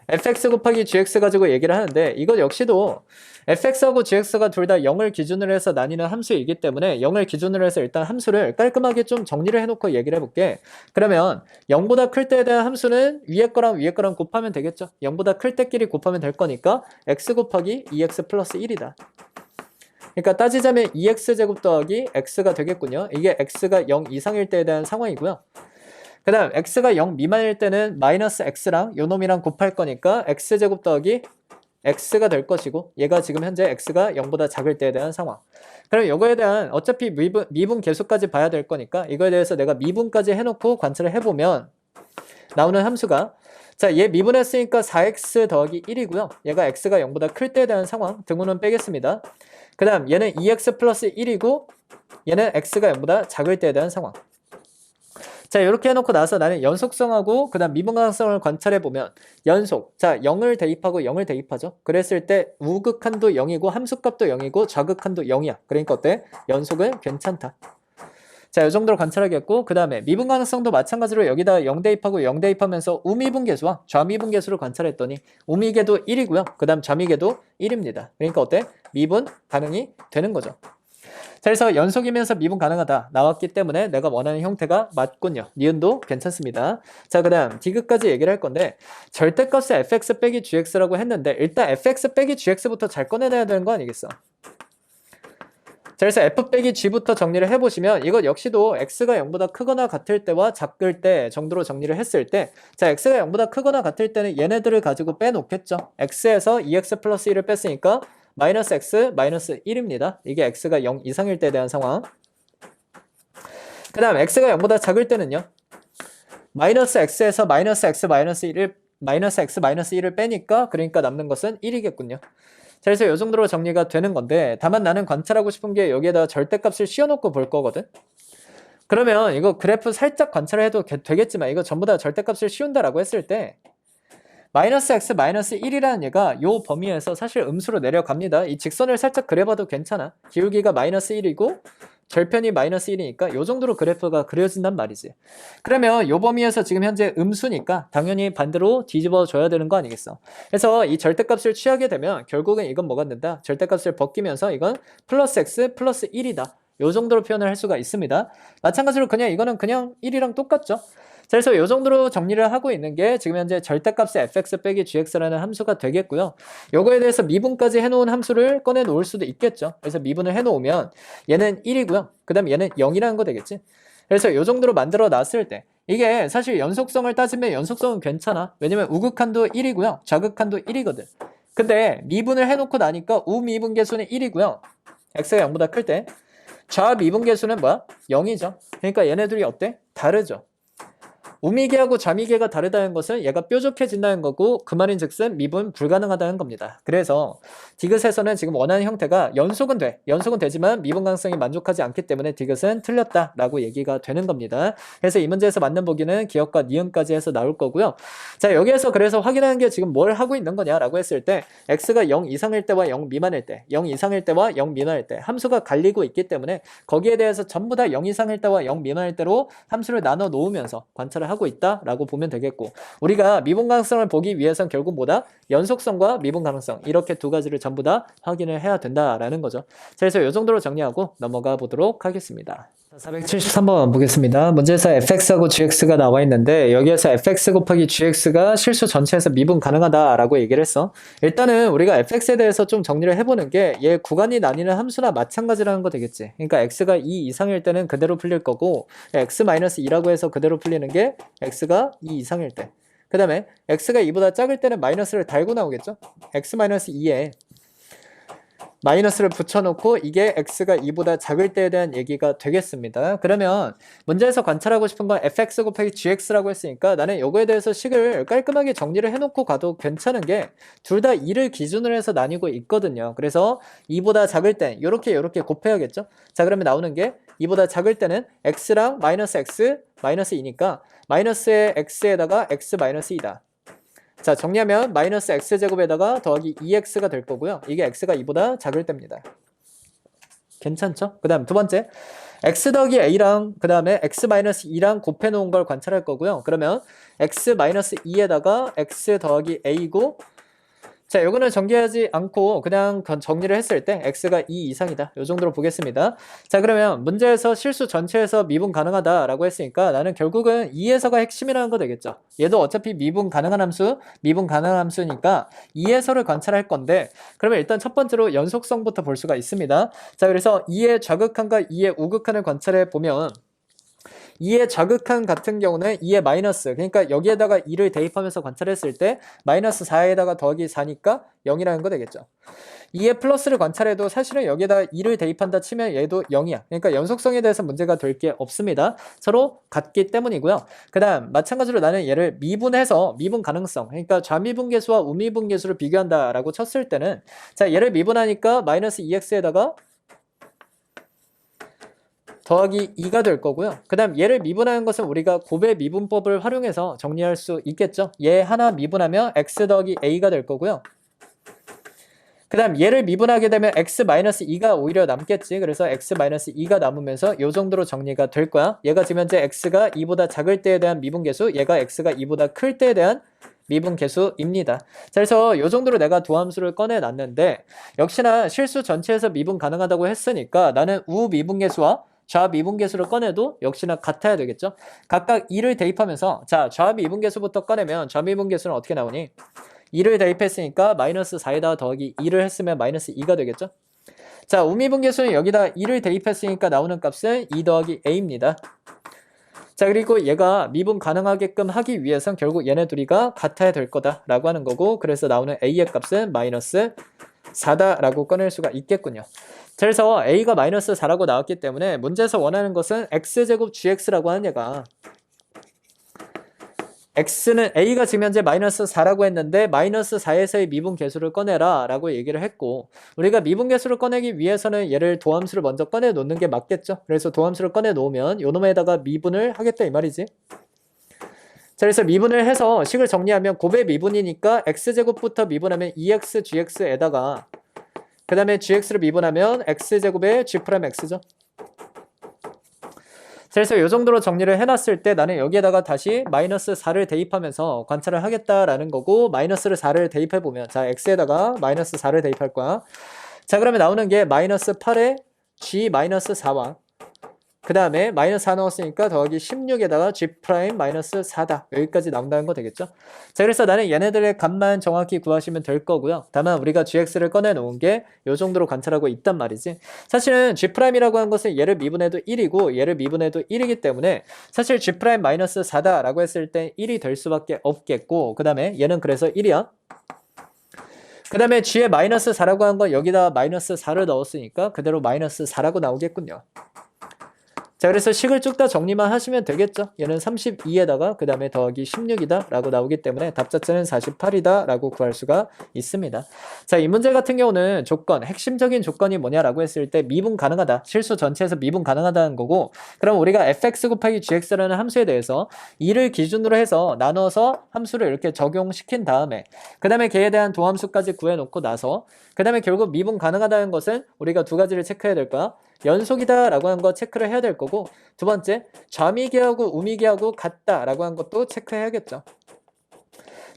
Speaker 1: fx 곱하기 gx 가지고 얘기를 하는데, 이것 역시도 fx하고 gx가 둘 다 0을 기준으로 해서 나뉘는 함수이기 때문에 0을 기준으로 해서 일단 함수를 깔끔하게 좀 정리를 해놓고 얘기를 해볼게. 그러면 0보다 클 때에 대한 함수는 위에 거랑 위에 거랑 곱하면 되겠죠. 0보다 클 때끼리 곱하면 될 거니까 x 곱하기 2x 플러스 1이다. 그러니까 따지자면 2x제곱 더하기 x가 되겠군요. 이게 x가 0 이상일 때에 대한 상황이고요. 그 다음 x가 0 미만일 때는 마이너스 x랑 요놈이랑 곱할 거니까 x제곱 더하기 x가 될 것이고, 얘가 지금 현재 x가 0보다 작을 때에 대한 상황. 그럼 이거에 대한 어차피 미분 계수까지 봐야 될 거니까 이거에 대해서 내가 미분까지 해놓고 관찰을 해보면 나오는 함수가, 자, 얘 미분했으니까 4x 더하기 1이고요. 얘가 x가 0보다 클 때에 대한 상황, 등호는 빼겠습니다. 그 다음 얘는 2x 플러스 1이고 얘는 x가 0보다 작을 때에 대한 상황. 자, 이렇게 해놓고 나서 나는 연속성하고 그 다음 미분 가능성을 관찰해보면 연속, 자 0을 대입하고 0을 대입하죠. 그랬을 때 우극한도 0이고 함수값도 0이고 좌극한도 0이야. 그러니까 어때? 연속은 괜찮다. 자, 이 정도로 관찰하겠고, 그 다음에 미분 가능성도 마찬가지로 여기다 0 대입하고 0 대입하면서 우미분계수와 좌미분계수를 관찰했더니 우미계도 1이고요. 그 다음 좌미계도 1입니다. 그러니까 어때? 미분 가능이 되는 거죠. 자, 그래서 연속이면서 미분 가능하다 나왔기 때문에 내가 원하는 형태가 맞군요. 니은도 괜찮습니다. 자, 그 다음 디귿까지 얘기를 할 건데, 절대값을 fx 빼기 gx라고 했는데 일단 fx 빼기 gx부터 잘 꺼내놔야 되는 거 아니겠어? 자, 그래서 f 빼기 g부터 정리를 해보시면 이것 역시도 x가 0보다 크거나 같을 때와 작을 때 정도로 정리를 했을 때, 자, x가 0보다 크거나 같을 때는 얘네들을 가지고 빼놓겠죠. x에서 2x 플러스 1을 뺐으니까 마이너스 x 마이너스 1입니다. 이게 x가 0 이상일 때에 대한 상황. 그 다음 x가 0보다 작을 때는요, 마이너스 x에서 마이너스 x 마이너스 1을 빼니까 그러니까 남는 것은 1이겠군요. 자, 그래서 이 정도로 정리가 되는 건데, 다만 나는 관찰하고 싶은 게 여기에다 절대값을 씌워놓고 볼 거거든. 그러면 이거 그래프 살짝 관찰해도 되겠지만 이거 전부 다 절대값을 씌운다라고 했을 때 마이너스 x 마이너스 1이라는 얘가 요 범위에서 사실 음수로 내려갑니다. 이 직선을 살짝 그려봐도 괜찮아. 기울기가 마이너스 1이고 절편이 마이너스 1이니까 요 정도로 그래프가 그려진단 말이지. 그러면 요 범위에서 지금 현재 음수니까 당연히 반대로 뒤집어 줘야 되는 거 아니겠어. 그래서 이 절대값을 취하게 되면 결국은 이건 뭐가 된다? 절대값을 벗기면서 이건 플러스 x 플러스 1이다. 요 정도로 표현을 할 수가 있습니다. 마찬가지로 그냥 이거는 그냥 1이랑 똑같죠. 자, 그래서 이 정도로 정리를 하고 있는 게 지금 현재 절대값의 fx 빼기 gx라는 함수가 되겠고요. 요거에 대해서 미분까지 해놓은 함수를 꺼내 놓을 수도 있겠죠. 그래서 미분을 해놓으면 얘는 1이고요. 그 다음 얘는 0이라는 거 되겠지. 그래서 이 정도로 만들어 놨을 때 이게 사실 연속성을 따지면 연속성은 괜찮아. 왜냐면 우극한도 1이고요. 좌극한도 1이거든. 근데 미분을 해놓고 나니까 우미분계수는 1이고요. x가 0보다 클 때 좌미분계수는 뭐야? 0이죠. 그러니까 얘네들이 어때? 다르죠. 우미계하고 좌미계가 다르다는 것은 얘가 뾰족해진다는 거고 그 말인즉슨 미분 불가능하다는 겁니다. 그래서 디귿에서는 지금 원하는 형태가 연속은 돼. 연속은 되지만 미분 가능성이 만족하지 않기 때문에 디귿은 틀렸다라고 얘기가 되는 겁니다. 그래서 이 문제에서 맞는 보기는 기역과 니은까지 해서 나올 거고요. 자, 여기에서 그래서 확인하는 게 지금 뭘 하고 있는 거냐라고 했을 때 x가 0 이상일 때와 0 미만일 때, 0 이상일 때와 0 미만일 때 함수가 갈리고 있기 때문에 거기에 대해서 전부 다 0 이상일 때와 0 미만일 때로 함수를 나눠 놓으면서 관찰을 하고 있다라고 보면 되겠고, 우리가 미분 가능성을 보기 위해선 결국 뭐다? 연속성과 미분 가능성 이렇게 두 가지를 전부 다 확인을 해야 된다라는 거죠. 자, 그래서 이 정도로 정리하고 넘어가 보도록 하겠습니다. 473번 보겠습니다. 문제에서 fx하고 gx가 나와 있는데 여기에서 fx 곱하기 gx가 실수 전체에서 미분 가능하다라고 얘기를 했어. 일단은 우리가 fx에 대해서 좀 정리를 해보는 게 얘 구간이 나뉘는 함수나 마찬가지라는 거 되겠지. 그러니까 x가 2 이상일 때는 그대로 풀릴 거고 x-2라고 해서 그대로 풀리는 게 x가 2 이상일 때. 그 다음에 x가 2보다 작을 때는 마이너스를 달고 나오겠죠. x-2에 마이너스를 붙여놓고 이게 x가 2보다 작을 때에 대한 얘기가 되겠습니다. 그러면 문제에서 관찰하고 싶은 건 fx 곱하기 gx라고 했으니까 나는 요거에 대해서 식을 깔끔하게 정리를 해놓고 가도 괜찮은 게 둘 다 2를 기준으로 해서 나뉘고 있거든요. 그래서 2보다 작을 때 요렇게 곱해야겠죠. 자, 그러면 나오는 게 2보다 작을 때는 x랑 마이너스 x 마이너스 2니까 마이너스의 x에다가 x 마이너스 2다. 자, 정리하면 마이너스 x제곱에다가 더하기 2x가 될 거고요. 이게 x가 2보다 작을 때입니다. 괜찮죠? 그 다음 두 번째, x 더하기 a랑 그 다음에 x 마이너스 2랑 곱해놓은 걸 관찰할 거고요. 그러면 x 마이너스 2에다가 x 더하기 a고, 자, 요거는 정리하지 않고 그냥 정리를 했을 때 x가 2 이상이다. 요 정도로 보겠습니다. 자, 그러면 문제에서 실수 전체에서 미분 가능하다라고 했으니까 나는 결국은 2에서가 핵심이라는 거 되겠죠. 얘도 어차피 미분 가능한 함수니까 2에서를 관찰할 건데, 그러면 일단 첫 번째로 연속성부터 볼 수가 있습니다. 자, 그래서 2의 좌극한과 2의 우극한을 관찰해 보면 2의 좌극한 같은 경우는 2의 마이너스, 그러니까 여기에다가 2를 대입하면서 관찰했을 때 마이너스 4에다가 더하기 4니까 0이라는 거 되겠죠. 2의 플러스를 관찰해도 사실은 여기에다가 2를 대입한다 치면 얘도 0이야. 그러니까 연속성에 대해서 문제가 될 게 없습니다. 서로 같기 때문이고요. 그 다음 마찬가지로 나는 얘를 미분해서 미분 가능성, 그러니까 좌미분계수와 우미분계수를 비교한다라고 쳤을 때는, 자, 얘를 미분하니까 마이너스 2x에다가 더하기 2가 될 거고요. 그 다음 얘를 미분하는 것은 우리가 곱의 미분법을 활용해서 정리할 수 있겠죠. 얘 하나 미분하면 x 더하기 a가 될 거고요. 그 다음 얘를 미분하게 되면 x-2가 오히려 남겠지. 그래서 x-2가 남으면서 이 정도로 정리가 될 거야. 얘가 지금 현재 x가 2보다 작을 때에 대한 미분계수, 얘가 x가 2보다 클 때에 대한 미분계수입니다. 자, 그래서 이 정도로 내가 도함수를 꺼내놨는데 역시나 실수 전체에서 미분 가능하다고 했으니까 나는 우미분계수와 좌미분계수를 꺼내도 역시나 같아야 되겠죠. 각각 2를 대입하면서, 자, 좌미분계수부터 꺼내면 좌미분계수는 어떻게 나오니? 2를 대입했으니까 마이너스 4에다 더하기 2를 했으면 마이너스 2가 되겠죠. 자, 우미분계수는 여기다 2를 대입했으니까 나오는 값은 2 더하기 a입니다. 자, 그리고 얘가 미분 가능하게끔 하기 위해선 결국 얘네 둘이가 같아야 될 거다라고 하는 거고, 그래서 나오는 a의 값은 마이너스 4다라고 꺼낼 수가 있겠군요. 자, 그래서 a가 마이너스 4라고 나왔기 때문에 문제에서 원하는 것은 x제곱 gx라고 하는 얘가, x는 a가 지금 현재 마이너스 4라고 했는데 마이너스 4에서의 미분계수를 꺼내라 라고 얘기를 했고, 우리가 미분계수를 꺼내기 위해서는 얘를 도함수를 먼저 꺼내 놓는 게 맞겠죠. 그래서 도함수를 꺼내 놓으면 요 놈에다가 미분을 하겠다 이 말이지. 자, 그래서 미분을 해서 식을 정리하면 곱의 미분이니까 x제곱부터 미분하면 2x gx에다가 그 다음에 gx를 미분하면 x제곱에 g'x죠. 그래서 이 정도로 정리를 해놨을 때 나는 여기에다가 다시 마이너스 4를 대입하면서 관찰을 하겠다라는 거고, 마이너스를 4를 대입해보면, 자, x에다가 마이너스 4를 대입할 거야. 자, 그러면 나오는 게 마이너스 8에 g 마이너스 4와 그 다음에 마이너스 4 넣었으니까 더하기 16에다가 g 프라임 마이너스 4다. 여기까지 나온다는 거 되겠죠? 자, 그래서 나는 얘네들의 값만 정확히 구하시면 될 거고요. 다만 우리가 gx를 꺼내놓은 게 이 정도로 관찰하고 있단 말이지. 사실은 g 프라임이라고 하는 것은 얘를 미분해도 1이고 얘를 미분해도 1이기 때문에 사실 g 프라임 마이너스 4다 라고 했을 때 1이 될 수밖에 없겠고, 그 다음에 얘는 그래서 1이야. 그 다음에 g에 마이너스 4라고 한 건 여기다 마이너스 4를 넣었으니까 그대로 마이너스 4라고 나오겠군요. 자, 그래서 식을 쭉 다 정리만 하시면 되겠죠. 얘는 32에다가 그 다음에 더하기 16이다 라고 나오기 때문에 답 자체는 48이다 라고 구할 수가 있습니다. 자, 이 문제 같은 경우는 조건, 핵심적인 조건이 뭐냐라고 했을 때 미분 가능하다, 실수 전체에서 미분 가능하다는 거고, 그럼 우리가 fx 곱하기 gx라는 함수에 대해서 2를 기준으로 해서 나눠서 함수를 이렇게 적용시킨 다음에 그 다음에 걔에 대한 도함수까지 구해놓고 나서 그 다음에 결국 미분 가능하다는 것은 우리가 두 가지를 체크해야 될 거야. 연속이다 라고 한 거 체크를 해야 될 거고, 두 번째 좌미계하고 우미계하고 같다 라고 한 것도 체크해야겠죠.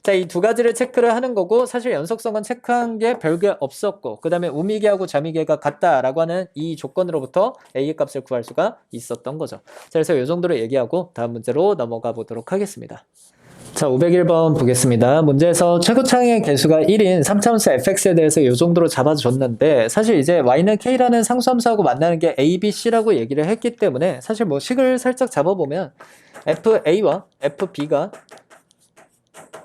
Speaker 1: 자, 이 두 가지를 체크를 하는 거고, 사실 연속성은 체크한 게 별게 없었고, 그 다음에 우미계하고 좌미계가 같다 라고 하는 이 조건으로부터 A의 값을 구할 수가 있었던 거죠. 자, 그래서 이 정도로 얘기하고 다음 문제로 넘어가 보도록 하겠습니다. 자, 501번 보겠습니다. 문제에서 최고차항의 개수가 1인 3차함수 fx에 대해서 이 정도로 잡아줬는데, 사실 이제 y는 k라는 상수함수하고 만나는 게 a, b, c라고 얘기를 했기 때문에 사실 뭐 식을 살짝 잡아보면 fa와 fb가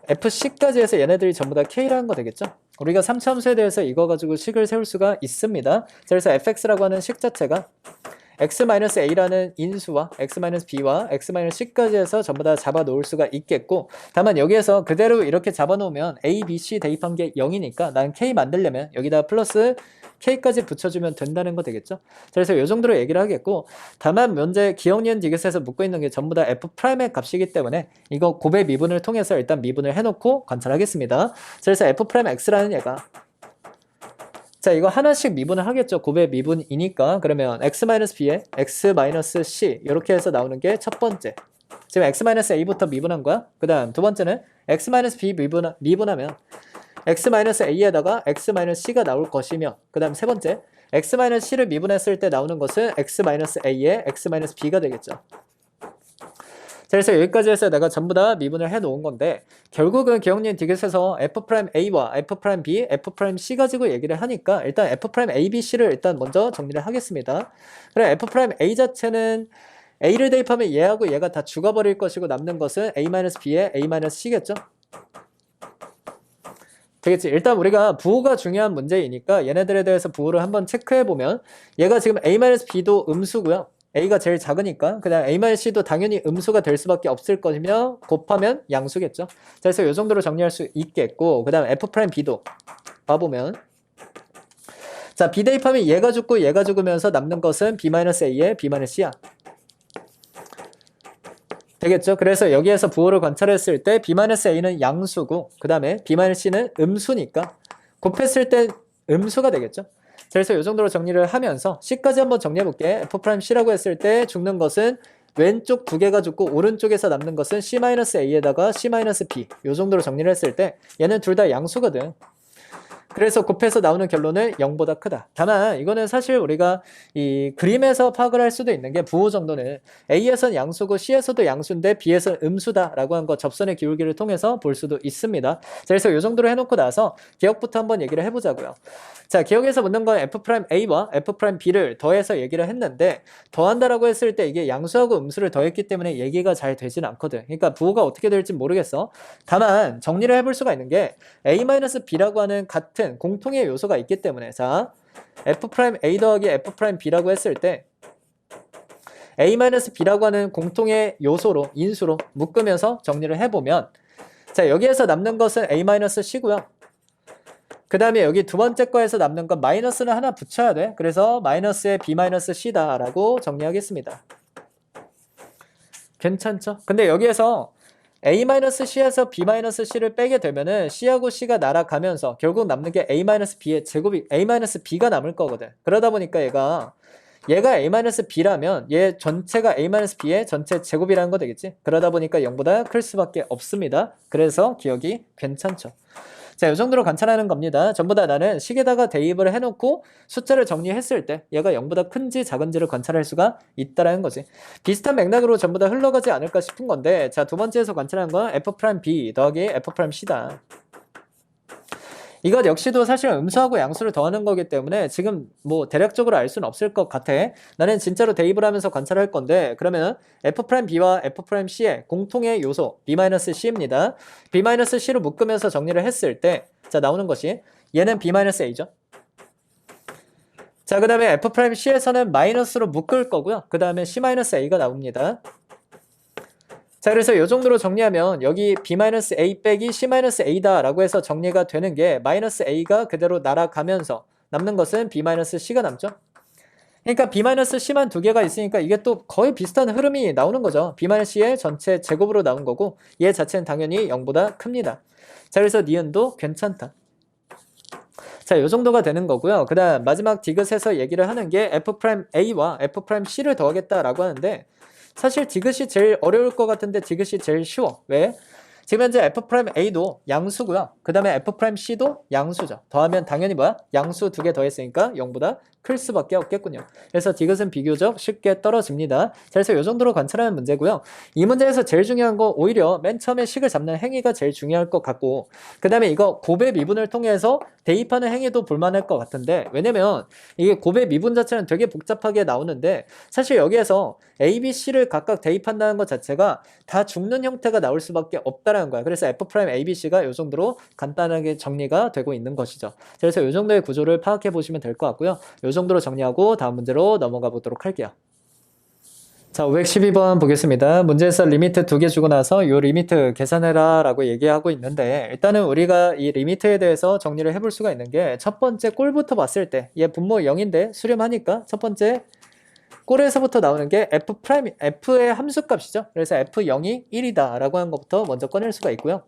Speaker 1: fc까지 해서 얘네들이 전부 다 k라는 거 되겠죠? 우리가 3차함수에 대해서 이거 가지고 식을 세울 수가 있습니다. 그래서 fx라고 하는 식 자체가 x-a라는 인수와 x-b와 x-c까지 해서 전부 다 잡아 놓을 수가 있겠고, 다만 여기에서 그대로 이렇게 잡아 놓으면 a, b, c 대입한 게 0이니까 난 k 만들려면 여기다 플러스 k까지 붙여주면 된다는 거 되겠죠. 그래서 이 정도로 얘기를 하겠고, 다만 문제 기억, 니은, 디귿에서 묻고 있는 게 전부 다 f'의 값이기 때문에 이거 곱의 미분을 통해서 일단 미분을 해놓고 관찰하겠습니다. 그래서 f'x라는 얘가, 자, 이거 하나씩 미분을 하겠죠. 곱의 미분이니까. 그러면 x-b에 x-c 이렇게 해서 나오는 게 첫 번째. 지금 x-a부터 미분한 거야. 그 다음 두 번째는 x-b 미분하면 x-a에다가 x-c가 나올 것이며, 그 다음 세 번째 x-c를 미분했을 때 나오는 것은 x-a에 x-b가 되겠죠. 그래서 여기까지 해서 내가 전부 다 미분을 해 놓은 건데, 결국은 기억니은 디귿에서 f'a와 f'b, f'c 가지고 얘기를 하니까 일단 f'abc를 일단 먼저 정리를 하겠습니다. 그럼 f'a 자체는 a를 대입하면 얘하고 얘가 다 죽어버릴 것이고 남는 것은 a-b에 a-c겠죠? 되겠지. 일단 우리가 부호가 중요한 문제이니까 얘네들에 대해서 부호를 한번 체크해보면 얘가 지금 a-b도 음수고요. a가 제일 작으니까 그 다음 a-c도 당연히 음수가 될 수밖에 없을 것이며 곱하면 양수겠죠. 그래서 이 정도로 정리할 수 있겠고, 그 다음 f'b도 봐보면, 자, b 대입하면 얘가 죽고 얘가 죽으면서 남는 것은 b-a에 b-c야 되겠죠. 그래서 여기에서 부호를 관찰했을 때 b-a는 양수고 그 다음에 b-c는 음수니까 곱했을 때 음수가 되겠죠. 그래서 이 정도로 정리를 하면서 c까지 한번 정리해볼게. f'c라고 했을 때 죽는 것은 왼쪽 두 개가 죽고 오른쪽에서 남는 것은 c-a에다가 c-b 이 정도로 정리를 했을 때 얘는 둘 다 양수거든. 그래서 곱해서 나오는 결론은 0보다 크다. 다만 이거는 사실 우리가 이 그림에서 파악을 할 수도 있는 게 부호 정도는 A에서는 양수고 C에서도 양수인데 B에서는 음수다라고 한 거 접선의 기울기를 통해서 볼 수도 있습니다. 그래서 이 정도로 해놓고 나서 기억부터 한번 얘기를 해보자고요. 자, 기억에서 묻는 건 f'a와 f'b를 더해서 얘기를 했는데, 더한다라고 했을 때 이게 양수하고 음수를 더했기 때문에 얘기가 잘 되진 않거든. 그러니까 부호가 어떻게 될지 모르겠어. 다만 정리를 해볼 수가 있는 게 a-b라고 하는 같은 공통의 요소가 있기 때문에, 자, f'a 더하기 f'b라고 했을 때 a-b라고 하는 공통의 요소로 인수로 묶으면서 정리를 해보면, 자, 여기에서 남는 것은 a-c고요. 그 다음에 여기 두 번째 거에서 남는 건 마이너스는 하나 붙여야 돼. 그래서 마이너스에 b-c다 라고 정리하겠습니다. 괜찮죠? 근데 여기에서 a-c에서 b-c를 빼게 되면은 c하고 c가 날아가면서 결국 남는 게 a-b의 제곱이 a-b가 남을 거거든. 그러다 보니까 얘가 얘가 a-b라면 얘 전체가 a-b의 전체 제곱이라는 거 되겠지. 그러다 보니까 0보다 클 수밖에 없습니다. 그래서 기억이 괜찮죠. 자, 이 정도로 관찰하는 겁니다. 전부 다 나는 식에다가 대입을 해놓고 숫자를 정리했을 때 얘가 0보다 큰지 작은지를 관찰할 수가 있다라는 거지. 비슷한 맥락으로 전부 다 흘러가지 않을까 싶은 건데, 자, 두 번째에서 관찰하는 건 F'B 더하기 F'C다. 이것 역시도 사실 음수하고 양수를 더하는 거기 때문에 지금 뭐 대략적으로 알 수는 없을 것 같아. 나는 진짜로 대입을 하면서 관찰할 건데, 그러면 F'B와 F'C의 공통의 요소 B-C입니다. B-C로 묶으면서 정리를 했을 때, 자, 나오는 것이 얘는 B-A죠. 자, 그 다음에 F'C에서는 마이너스로 묶을 거고요. 그 다음에 C-A가 나옵니다. 자, 그래서 이 정도로 정리하면 여기 B-A 빼기 C-A다 라고 해서 정리가 되는 게 마이너스 A가 그대로 날아가면서 남는 것은 B-C가 남죠. 그러니까 B-C만 두 개가 있으니까 이게 또 거의 비슷한 흐름이 나오는 거죠. B-C의 전체 제곱으로 나온 거고 얘 자체는 당연히 0보다 큽니다. 자, 그래서 니은도 괜찮다. 자, 이 정도가 되는 거고요. 그 다음 마지막 디귿에서 얘기를 하는 게 F'A와 F'C를 더하겠다라고 하는데, 사실 디귿이 제일 어려울 것 같은데 디귿이 제일 쉬워. 왜? 지금 현재 F'A도 양수고요. 그 다음에 F'C도 양수죠. 더하면 당연히 뭐야? 양수 두 개 더했으니까 0보다 클 수밖에 없겠군요. 그래서 디귿은 비교적 쉽게 떨어집니다. 자, 그래서 이 정도로 관찰하는 문제고요. 이 문제에서 제일 중요한 거 오히려 맨 처음에 식을 잡는 행위가 제일 중요할 것 같고, 그 다음에 이거 곱의 미분을 통해서 대입하는 행위도 볼만할 것 같은데, 왜냐면 이게 곱의 미분 자체는 되게 복잡하게 나오는데 사실 여기에서 A, B, C를 각각 대입한다는 것 자체가 다 죽는 형태가 나올 수밖에 없다라는 거야. 그래서 F'A, B, C가 이 정도로 간단하게 정리가 되고 있는 것이죠. 그래서 이 정도의 구조를 파악해 보시면 될 것 같고요. 이 정도로 정리하고 다음 문제로 넘어가 보도록 할게요. 자, 512번 보겠습니다. 문제에서 리미트 두 개 주고 나서 이 리미트 계산해라 라고 얘기하고 있는데, 일단은 우리가 이 리미트에 대해서 정리를 해볼 수가 있는 게, 첫 번째 꼴부터 봤을 때 얘 분모 0인데 수렴하니까 첫 번째 꼴에서부터 나오는 게 F의 함수값이죠. 그래서 F0이 1이다 라고 하는 것부터 먼저 꺼낼 수가 있고요.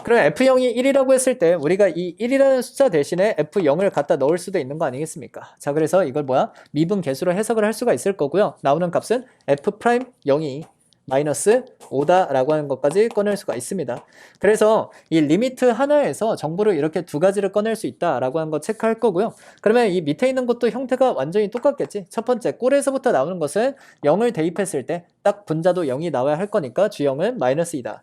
Speaker 1: 그럼 F0이 1이라고 했을 때 우리가 이 1이라는 숫자 대신에 F0을 갖다 넣을 수도 있는 거 아니겠습니까? 자, 그래서 이걸 뭐야? 미분 계수로 해석을 할 수가 있을 거고요. 나오는 값은 F'0이 마이너스 5다 라고 하는 것까지 꺼낼 수가 있습니다. 그래서 이 리미트 하나에서 정보를 이렇게 두 가지를 꺼낼 수 있다 라고 하는 거 체크할 거고요. 그러면 이 밑에 있는 것도 형태가 완전히 똑같겠지. 첫 번째 꼴에서부터 나오는 것은 0을 대입했을 때 딱 분자도 0이 나와야 할 거니까 G0은 마이너스 2다.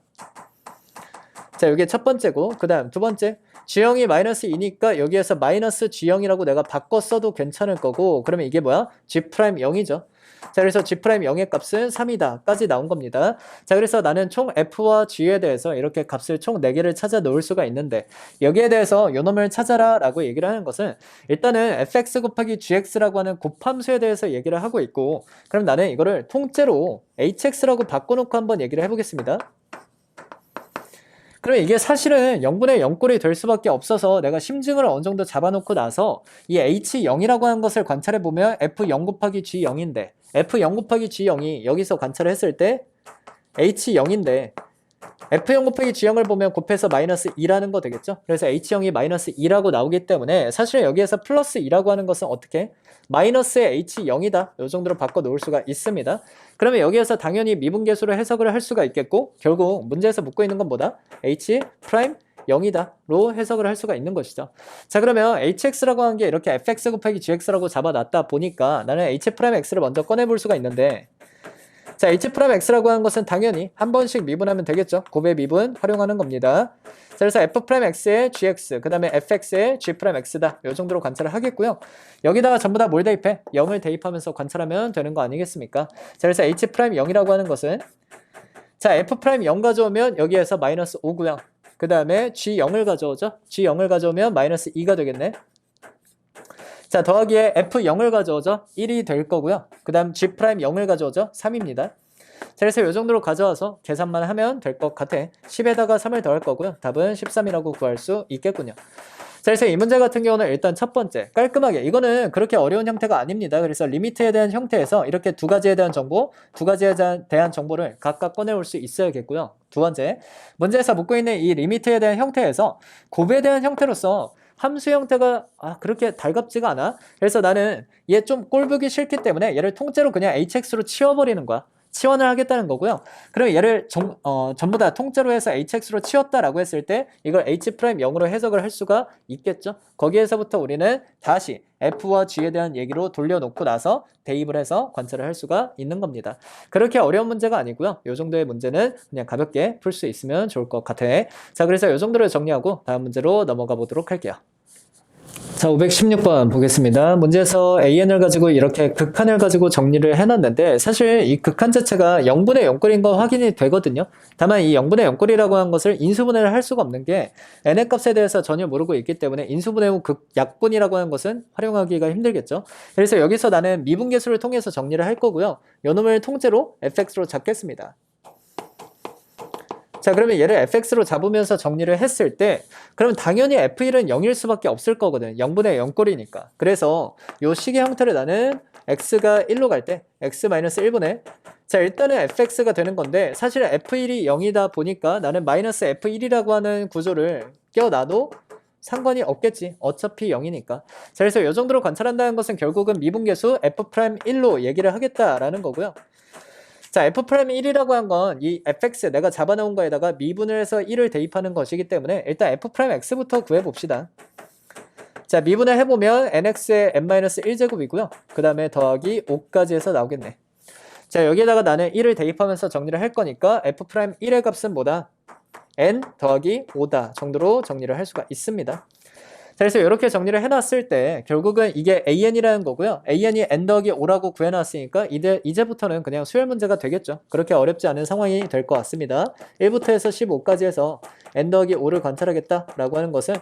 Speaker 1: 자, 이게 첫 번째고, 그 다음 두 번째, G형이 마이너스 2니까 여기에서 마이너스 G형이라고 내가 바꿔 써도 괜찮을 거고, 그러면 이게 뭐야? G'0이죠. 자, 그래서 G'0의 값은 3이다 까지 나온 겁니다. 자, 그래서 나는 총 F와 G에 대해서 이렇게 값을 총 4개를 찾아 놓을 수가 있는데, 여기에 대해서 요놈을 찾아라 라고 얘기를 하는 것은, 일단은 fx 곱하기 gx라고 하는 곱함수에 대해서 얘기를 하고 있고, 그럼 나는 이거를 통째로 hx라고 바꿔놓고 한번 얘기를 해보겠습니다. 그럼 이게 사실은 0분의 0꼴이 될 수밖에 없어서 내가 심증을 어느 정도 잡아놓고 나서 이 H0이라고 하는 것을 관찰해보면 F0 곱하기 G0인데, F0 곱하기 G0이 여기서 관찰을 했을 때 H0인데 F0 곱하기 G0을 보면 곱해서 마이너스 2라는 거 되겠죠? 그래서 H0이 마이너스 2라고 나오기 때문에 사실 여기에서 플러스 2라고 하는 것은 어떻게? 마이너스의 H0이다. 이 정도로 바꿔 놓을 수가 있습니다. 그러면 여기에서 당연히 미분계수로 해석을 할 수가 있겠고, 결국 문제에서 묻고 있는 건 뭐다? H'0이다 로 해석을 할 수가 있는 것이죠. 자, 그러면 hx라고 하는 게 이렇게 fx 곱하기 gx라고 잡아놨다 보니까 나는 h'x를 먼저 꺼내볼 수가 있는데, 자, h'x라고 하는 것은 당연히 한 번씩 미분하면 되겠죠. 곱의 미분 활용하는 겁니다. 자, 그래서 f'x의 gx, 그 다음에 fx의 g'x다. 이 정도로 관찰을 하겠고요. 여기다가 전부 다 뭘 대입해? 0을 대입하면서 관찰하면 되는 거 아니겠습니까? 자, 그래서 h'0이라고 하는 것은, 자, f'0 가져오면 여기에서 마이너스 5고요. 그 다음에 g0을 가져오죠. g0을 가져오면 마이너스 2가 되겠네. 자, 더하기에 F0을 가져오죠. 1이 될 거고요. 그 다음 G'0을 가져오죠. 3입니다. 자, 그래서 이 정도로 가져와서 계산만 하면 될 것 같아. 10에다가 3을 더할 거고요. 답은 13이라고 구할 수 있겠군요. 자, 그래서 이 문제 같은 경우는 일단 첫 번째, 깔끔하게, 이거는 그렇게 어려운 형태가 아닙니다. 그래서 리미트에 대한 형태에서 이렇게 두 가지에 대한 정보, 두 가지에 대한 정보를 각각 꺼내올 수 있어야겠고요. 두 번째, 문제에서 묻고 있는 이 리미트에 대한 형태에서 곱에 대한 형태로서 함수 형태가 그렇게 달갑지가 않아. 그래서 나는 얘 좀 꼴보기 싫기 때문에 얘를 통째로 그냥 hx로 치워버리는 거야. 치환을 하겠다는 거고요. 그럼 얘를 전부 다 통째로 해서 hx로 치웠다라고 했을 때 이걸 h'0으로 해석을 할 수가 있겠죠. 거기에서부터 우리는 다시 f와 g에 대한 얘기로 돌려놓고 나서 대입을 해서 관찰을 할 수가 있는 겁니다. 그렇게 어려운 문제가 아니고요. 이 정도의 문제는 그냥 가볍게 풀 수 있으면 좋을 것 같아. 자, 그래서 이 정도를 정리하고 다음 문제로 넘어가 보도록 할게요. 자, 516번 보겠습니다. 문제에서 AN을 가지고 이렇게 극한을 가지고 정리를 해놨는데 사실 이 극한 자체가 0분의 0꼴인 거 확인이 되거든요. 다만 이 0분의 0꼴이라고 한 것을 인수분해를 할 수가 없는 게 n의 값에 대해서 전혀 모르고 있기 때문에 인수분해 후 극약분이라고 하는 것은 활용하기가 힘들겠죠. 그래서 여기서 나는 미분계수를 통해서 정리를 할 거고요. 요 놈을 통째로 fx로 잡겠습니다. 자, 그러면 얘를 fx로 잡으면서 정리를 했을 때 그럼 당연히 f1은 0일 수밖에 없을 거거든. 0분의 0꼴이니까. 그래서 요 식의 형태를 나는 x가 1로 갈 때 x-1분의 자, 일단은 fx가 되는 건데 사실 f1이 0이다 보니까 나는 마이너스 f1이라고 하는 구조를 껴놔도 상관이 없겠지. 어차피 0이니까. 자, 그래서 요 정도로 관찰한다는 것은 결국은 미분계수 f'1로 얘기를 하겠다라는 거고요. 자, f'1이라고 한 건 이 fx 내가 잡아놓은 거에다가 미분을 해서 1을 대입하는 것이기 때문에 일단 f'x부터 구해봅시다. 자, 미분을 해보면 nx의 n-1제곱이고요. 그 다음에 더하기 5까지 해서 나오겠네. 자, 여기에다가 나는 1을 대입하면서 정리를 할 거니까 f'1의 값은 뭐다? n 더하기 5다 정도로 정리를 할 수가 있습니다. 자, 그래서 이렇게 정리를 해놨을 때 결국은 이게 an이라는 거고요. an이 n 더하기 5라고 구해놨으니까 이제부터는 그냥 수열 문제가 되겠죠. 그렇게 어렵지 않은 상황이 될 것 같습니다. 1부터 해서 15까지 해서 n 더하기 5를 관찰하겠다라고 하는 것은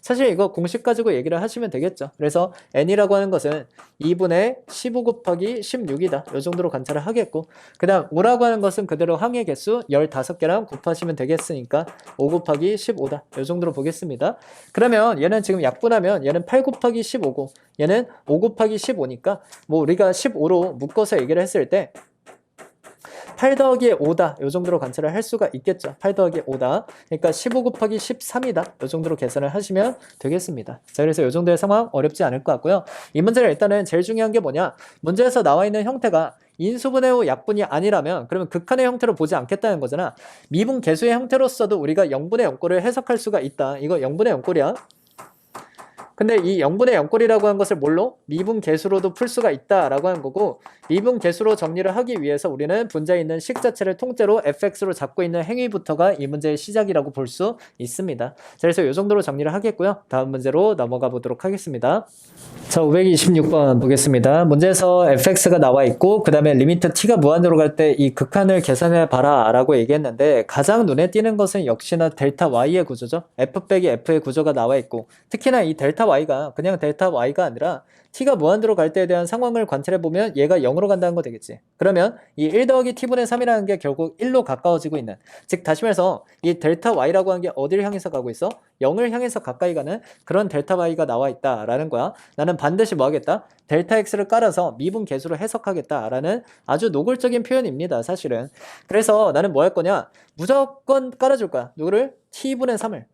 Speaker 1: 사실 이거 공식 가지고 얘기를 하시면 되겠죠. 그래서 n이라고 하는 것은 2분의 15 곱하기 16이다. 이 정도로 관찰을 하겠고 그 다음 5라고 하는 것은 그대로 항의 개수 15개랑 곱하시면 되겠으니까 5 곱하기 15다. 이 정도로 보겠습니다. 그러면 얘는 지금 약분하면 얘는 8 곱하기 15고 얘는 5 곱하기 15니까 뭐 우리가 15로 묶어서 얘기를 했을 때 8 더하기 5다. 이 정도로 관찰을 할 수가 있겠죠. 8 더하기 5다. 그러니까 15 곱하기 13이다. 이 정도로 계산을 하시면 되겠습니다. 자, 그래서 이 정도의 상황 어렵지 않을 것 같고요. 이 문제는 일단은 제일 중요한 게 뭐냐? 문제에서 나와 있는 형태가 인수분해 후 약분이 아니라면 그러면 극한의 형태로 보지 않겠다는 거잖아. 미분 계수의 형태로서도 우리가 0분의 0꼴을 해석할 수가 있다. 이거 0분의 0꼴이야. 근데 이 0분의 0꼴이라고 한 것을 뭘로? 미분 계수로도 풀 수가 있다라고 한 거고 미분 계수로 정리를 하기 위해서 우리는 분자에 있는 식 자체를 통째로 fx로 잡고 있는 행위부터가 이 문제의 시작이라고 볼 수 있습니다. 자, 그래서 이 정도로 정리를 하겠고요. 다음 문제로 넘어가 보도록 하겠습니다. 자, 526번 보겠습니다. 문제에서 fx가 나와 있고 그 다음에 리미트 t가 무한으로 갈 때 이 극한을 계산해 봐라 라고 얘기했는데 가장 눈에 띄는 것은 역시나 델타 y의 구조죠. f 빼기 f의 구조가 나와 있고 특히나 이 델타 y가 그냥 델타 y가 아니라 t가 무한대로 갈 때에 대한 상황을 관찰해보면 얘가 0으로 간다는 거 되겠지. 그러면 이 1 더하기 t분의 3이라는 게 결국 1로 가까워지고 있는 즉 다시 말해서 이 델타 y라고 하는 게 어디를 향해서 가고 있어? 0을 향해서 가까이 가는 그런 델타 y가 나와 있다라는 거야. 나는 반드시 뭐 하겠다? 델타 x를 깔아서 미분 계수로 해석하겠다라는 아주 노골적인 표현입니다. 사실은. 그래서 나는 뭐 할 거냐? 무조건 깔아줄 거야. 누구를? t분의 3을.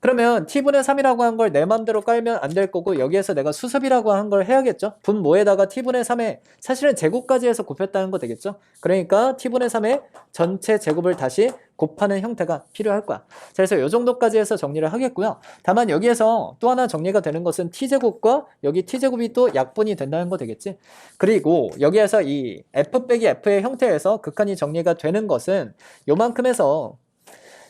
Speaker 1: 그러면 t분의 3이라고 한 걸 내 맘대로 깔면 안 될 거고 여기에서 내가 수습이라고 한 걸 해야겠죠. 분모에다가 t분의 3에 사실은 제곱까지 해서 곱했다는 거 되겠죠. 그러니까 t분의 3에 전체 제곱을 다시 곱하는 형태가 필요할 거야. 자, 그래서 이 정도까지 해서 정리를 하겠고요. 다만 여기에서 또 하나 정리가 되는 것은 t제곱과 여기 t제곱이 또 약분이 된다는 거 되겠지. 그리고 여기에서 이 f 빼기 f의 형태에서 극한이 정리가 되는 것은 요만큼에서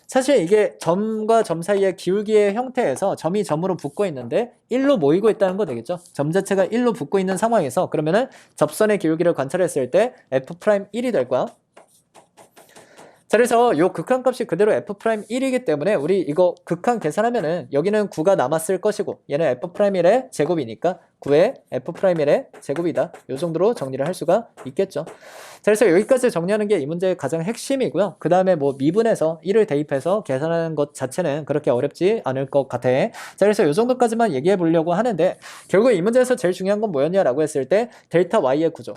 Speaker 1: 사실 이게 점과 점 사이의 기울기의 형태에서 점이 점으로 붙고 있는데 1로 모이고 있다는 거 되겠죠. 점 자체가 1로 붙고 있는 상황에서 그러면은 접선의 기울기를 관찰했을 때 f'1이 될 거야. 자, 그래서 요 극한값이 그대로 f'1이기 때문에 우리 이거 극한 계산하면은 여기는 9가 남았을 것이고 얘는 f'1의 제곱이니까 9의 f'1의 제곱이다. 요 정도로 정리를 할 수가 있겠죠. 자, 그래서 여기까지 정리하는 게 이 문제의 가장 핵심이고요. 그 다음에 뭐 미분해서 1을 대입해서 계산하는 것 자체는 그렇게 어렵지 않을 것 같아. 자, 그래서 요 정도까지만 얘기해 보려고 하는데 결국 이 문제에서 제일 중요한 건 뭐였냐라고 했을 때 델타 y의 구조.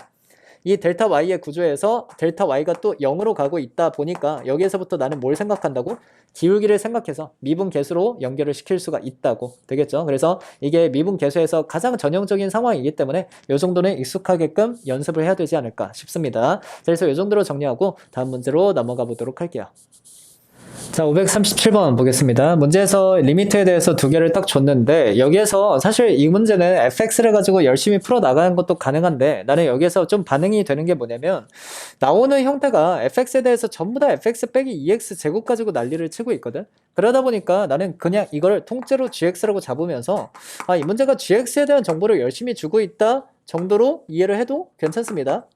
Speaker 1: 이 델타 y의 구조에서 델타 y가 또 0으로 가고 있다 보니까 여기에서부터 나는 뭘 생각한다고? 기울기를 생각해서 미분 계수로 연결을 시킬 수가 있다고 되겠죠. 그래서 이게 미분 계수에서 가장 전형적인 상황이기 때문에 이 정도는 익숙하게끔 연습을 해야 되지 않을까 싶습니다. 그래서 이 정도로 정리하고 다음 문제로 넘어가 보도록 할게요. 자, 537번 보겠습니다. 문제에서 리미트에 대해서 두 개를 딱 줬는데 여기에서 사실 이 문제는 fx를 가지고 열심히 풀어 나가는 것도 가능한데 나는 여기에서 좀 반응이 되는 게 뭐냐면 나오는 형태가 fx에 대해서 전부 다 fx 빼기 2x 제곱 가지고 난리를 치고 있거든. 그러다 보니까 나는 그냥 이걸 통째로 gx라고 잡으면서 이 문제가 gx에 대한 정보를 열심히 주고 있다 정도로 이해를 해도 괜찮습니다.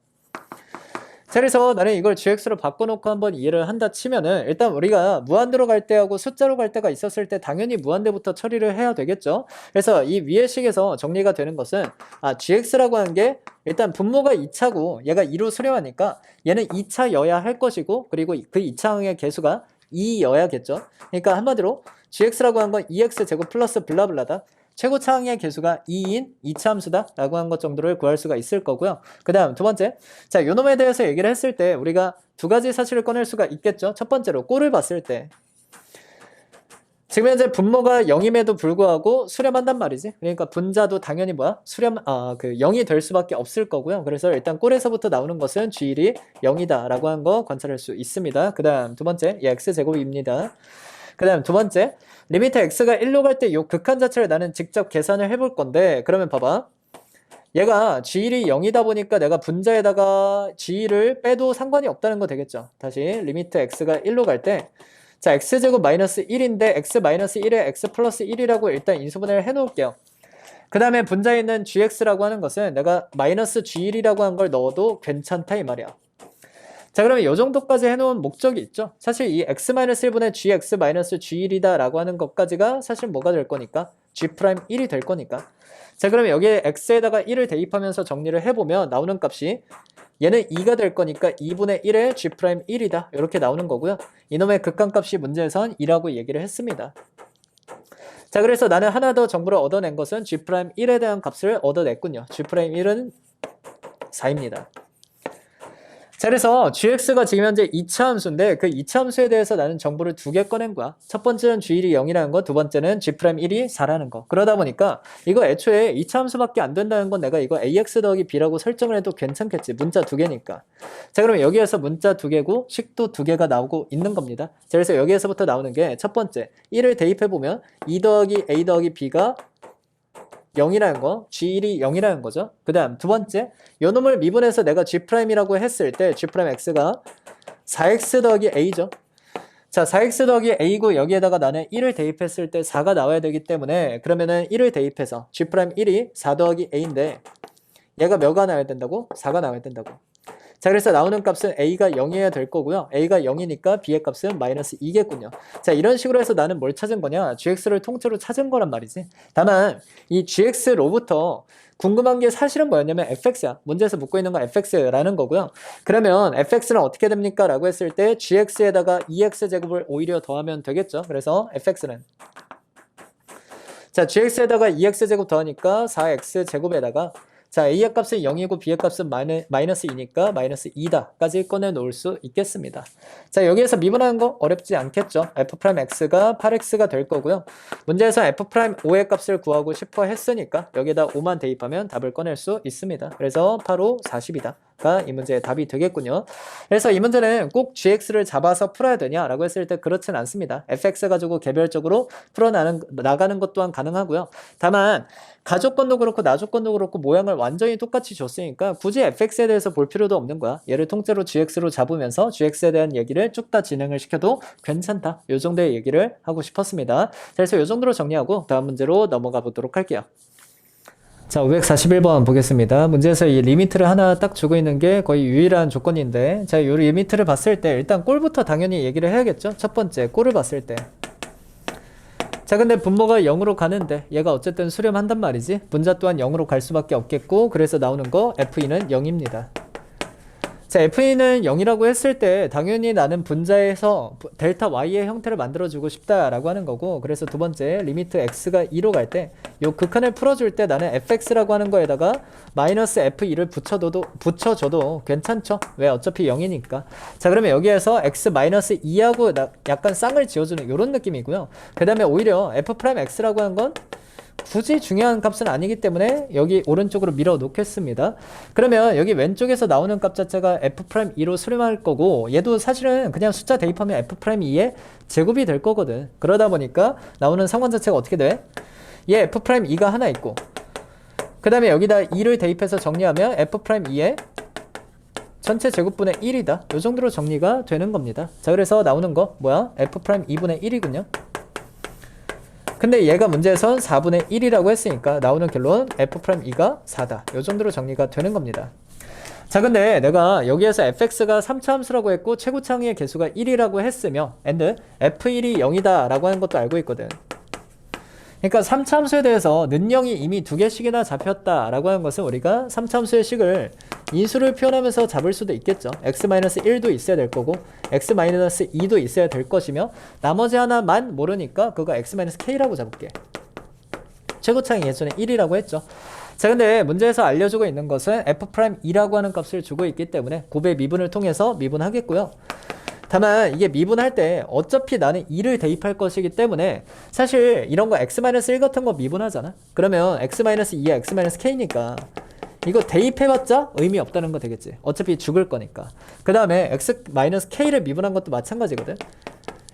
Speaker 1: 자, 그래서 나는 이걸 gx로 바꿔놓고 한번 이해를 한다 치면은 일단 우리가 무한대로 갈 때하고 숫자로 갈 때가 있었을 때 당연히 무한대부터 처리를 해야 되겠죠. 그래서 이 위의 식에서 정리가 되는 것은 gx라고 하는 게 일단 분모가 2차고 얘가 2로 수렴하니까 얘는 2차여야 할 것이고 그리고 그 2차항의 개수가 2여야겠죠. 그러니까 한마디로 gx라고 한 건 2x 제곱 플러스 블라블라다. 최고차항의 개수가 2인 2차 함수다 라고 한 것 정도를 구할 수가 있을 거고요. 그 다음 두 번째, 자, 요놈에 대해서 얘기를 했을 때 우리가 두 가지 사실을 꺼낼 수가 있겠죠. 첫 번째로 꼴을 봤을 때 지금 현재 분모가 0임에도 불구하고 수렴한단 말이지. 그러니까 분자도 당연히 뭐야? 0이 될 수밖에 없을 거고요. 그래서 일단 꼴에서부터 나오는 것은 g1이 0이다 라고 한 거 관찰할 수 있습니다. 그 다음 두 번째, x제곱입니다. 그 다음 두 번째, 리미트 x가 1로 갈 때 이 극한 자체를 나는 직접 계산을 해볼 건데 그러면 봐봐. 얘가 g1이 0이다 보니까 내가 분자에다가 g1을 빼도 상관이 없다는 거 되겠죠. 다시 리미트 x가 1로 갈 때 자, x제곱 마이너스 1인데 x 마이너스 1에 x 플러스 1이라고 일단 인수분해를 해놓을게요. 그 다음에 분자에 있는 gx라고 하는 것은 내가 마이너스 g1이라고 한 걸 넣어도 괜찮다 이 말이야. 자, 그러면 이 정도까지 해놓은 목적이 있죠. 사실 이 x-1분의 gx-g1이다 라고 하는 것까지가 사실 뭐가 될 거니까 g'1이 될 거니까. 자, 그러면 여기에 x에다가 1을 대입하면서 정리를 해보면 나오는 값이 얘는 2가 될 거니까 2분의 1에 g'1이다 이렇게 나오는 거고요. 이놈의 극한값이 문제에선 2라고 얘기를 했습니다. 자, 그래서 나는 하나 더 정보를 얻어낸 것은 g'1에 대한 값을 얻어냈군요. g'1은 4입니다. 자, 그래서 gx가 지금 현재 2차 함수인데 그 2차 함수에 대해서 나는 정보를 두 개 꺼낸 거야. 첫 번째는 g1이 0이라는 거, 두 번째는 g'1이 4라는 거. 그러다 보니까 이거 애초에 2차 함수밖에 안 된다는 건 내가 이거 ax 더하기 b라고 설정을 해도 괜찮겠지. 문자 두 개니까. 자, 그러면 여기에서 문자 두 개고 식도 두 개가 나오고 있는 겁니다. 자, 그래서 여기에서부터 나오는 게 첫 번째 1을 대입해보면 2 더하기 a 더하기 b가 0이라는 거, g1이 0이라는 거죠. 그 다음 두 번째, 요 놈을 미분해서 내가 g'이라고 했을 때 g'x가 4x 더하기 a죠. 자, 4x 더하기 a고 여기에다가 나는 1을 대입했을 때 4가 나와야 되기 때문에 그러면은 1을 대입해서 g'1이 4 더하기 a인데 얘가 몇가 나와야 된다고? 4가 나와야 된다고. 자, 그래서 나오는 값은 a가 0이어야 될 거고요. a가 0이니까 b의 값은 마이너스 2겠군요. 자, 이런 식으로 해서 나는 뭘 찾은 거냐? gx를 통째로 찾은 거란 말이지. 다만 이 gx로부터 궁금한 게 사실은 뭐였냐면 fx야. 문제에서 묻고 있는 건 fx라는 거고요. 그러면 fx는 어떻게 됩니까? 라고 했을 때 gx에다가 2x제곱을 오히려 더하면 되겠죠. 그래서 fx는 자, gx에다가 2x제곱 더하니까 4x제곱에다가 자, a의 값은 0이고 b의 값은 마이너스 2니까 마이너스 2다까지 꺼내놓을 수 있겠습니다. 자, 여기에서 미분하는 거 어렵지 않겠죠. f'x가 8x가 될 거고요. 문제에서 f'5의 값을 구하고 싶어 했으니까 여기에다 5만 대입하면 답을 꺼낼 수 있습니다. 그래서 8, 5, 40이다. 가 이 문제의 답이 되겠군요. 그래서 이 문제는 꼭 gx를 잡아서 풀어야 되냐라고 했을 때 그렇진 않습니다. fx 가지고 개별적으로 나가는 것 또한 가능하고요. 다만 가조건도 그렇고 나조건도 그렇고 모양을 완전히 똑같이 줬으니까 굳이 fx에 대해서 볼 필요도 없는 거야. 얘를 통째로 gx로 잡으면서 gx에 대한 얘기를 쭉 다 진행을 시켜도 괜찮다. 이 정도의 얘기를 하고 싶었습니다. 그래서 이 정도로 정리하고 다음 문제로 넘어가 보도록 할게요. 자, 541번 보겠습니다. 문제에서 이 리미트를 하나 딱 주고 있는 게 거의 유일한 조건인데, 자, 이 리미트를 봤을 때 일단 꼴부터 당연히 얘기를 해야겠죠. 첫 번째, 꼴을 봤을 때. 자, 근데 분모가 0으로 가는데 얘가 어쨌든 수렴한단 말이지. 분자 또한 0으로 갈 수밖에 없겠고, 그래서 나오는 거 F2는 0입니다. 자, 자, FE는 0이라고 했을 때 당연히 나는 분자에서 델타 Y의 형태를 만들어주고 싶다라고 하는 거고, 그래서 두 번째 리미트 X가 2로 갈 때 요 극한을 풀어줄 때 나는 fx라고 하는 거에다가 마이너스 f2를 붙여줘도 괜찮죠? 왜? 어차피 0이니까. 자, 그러면 여기에서 x 마이너스 2하고 약간 쌍을 지어주는 이런 느낌이고요. 그 다음에 오히려 f'x라고 하는 건 굳이 중요한 값은 아니기 때문에 여기 오른쪽으로 밀어 놓겠습니다. 그러면 여기 왼쪽에서 나오는 값 자체가 f'2로 수렴할 거고, 얘도 사실은 그냥 숫자 대입하면 f'2의 제곱이 될 거거든. 그러다 보니까 나오는 상관 자체가 어떻게 돼? 얘 f'2가 하나 있고, 그 다음에 여기다 2를 대입해서 정리하면 f'2의 전체 제곱분의 1이다. 요 정도로 정리가 되는 겁니다. 자, 그래서 나오는 거 뭐야? f'2분의 1이군요. 근데 얘가 문제에선 4분의 1이라고 했으니까 나오는 결론 f'2가 4다. 요 정도로 정리가 되는 겁니다. 자, 근데 내가 여기에서 fx가 3차 함수라고 했고 최고차항의 개수가 1이라고 했으며 and f1이 0이다 라고 하는 것도 알고 있거든. 그러니까 3차 함수에 대해서 는영이 이미 2개씩이나 잡혔다 라고 하는 것은 우리가 3차 함수의 식을 인수를 표현하면서 잡을 수도 있겠죠. x-1도 있어야 될 거고 x-2도 있어야 될 것이며, 나머지 하나만 모르니까 그거 x-k라고 잡을게. 최고차항이 예전에 1이라고 했죠. 자, 근데 문제에서 알려주고 있는 것은 f'2라고 하는 값을 주고 있기 때문에 곱의 미분을 통해서 미분하겠고요. 다만 이게 미분할 때 어차피 나는 2를 대입할 것이기 때문에 사실 이런 거 x-1 같은 거 미분하잖아. 그러면 x-2야 x-k니까 이거 대입해봤자 의미 없다는 거 되겠지. 어차피 죽을 거니까. 그 다음에 x-k를 미분한 것도 마찬가지거든.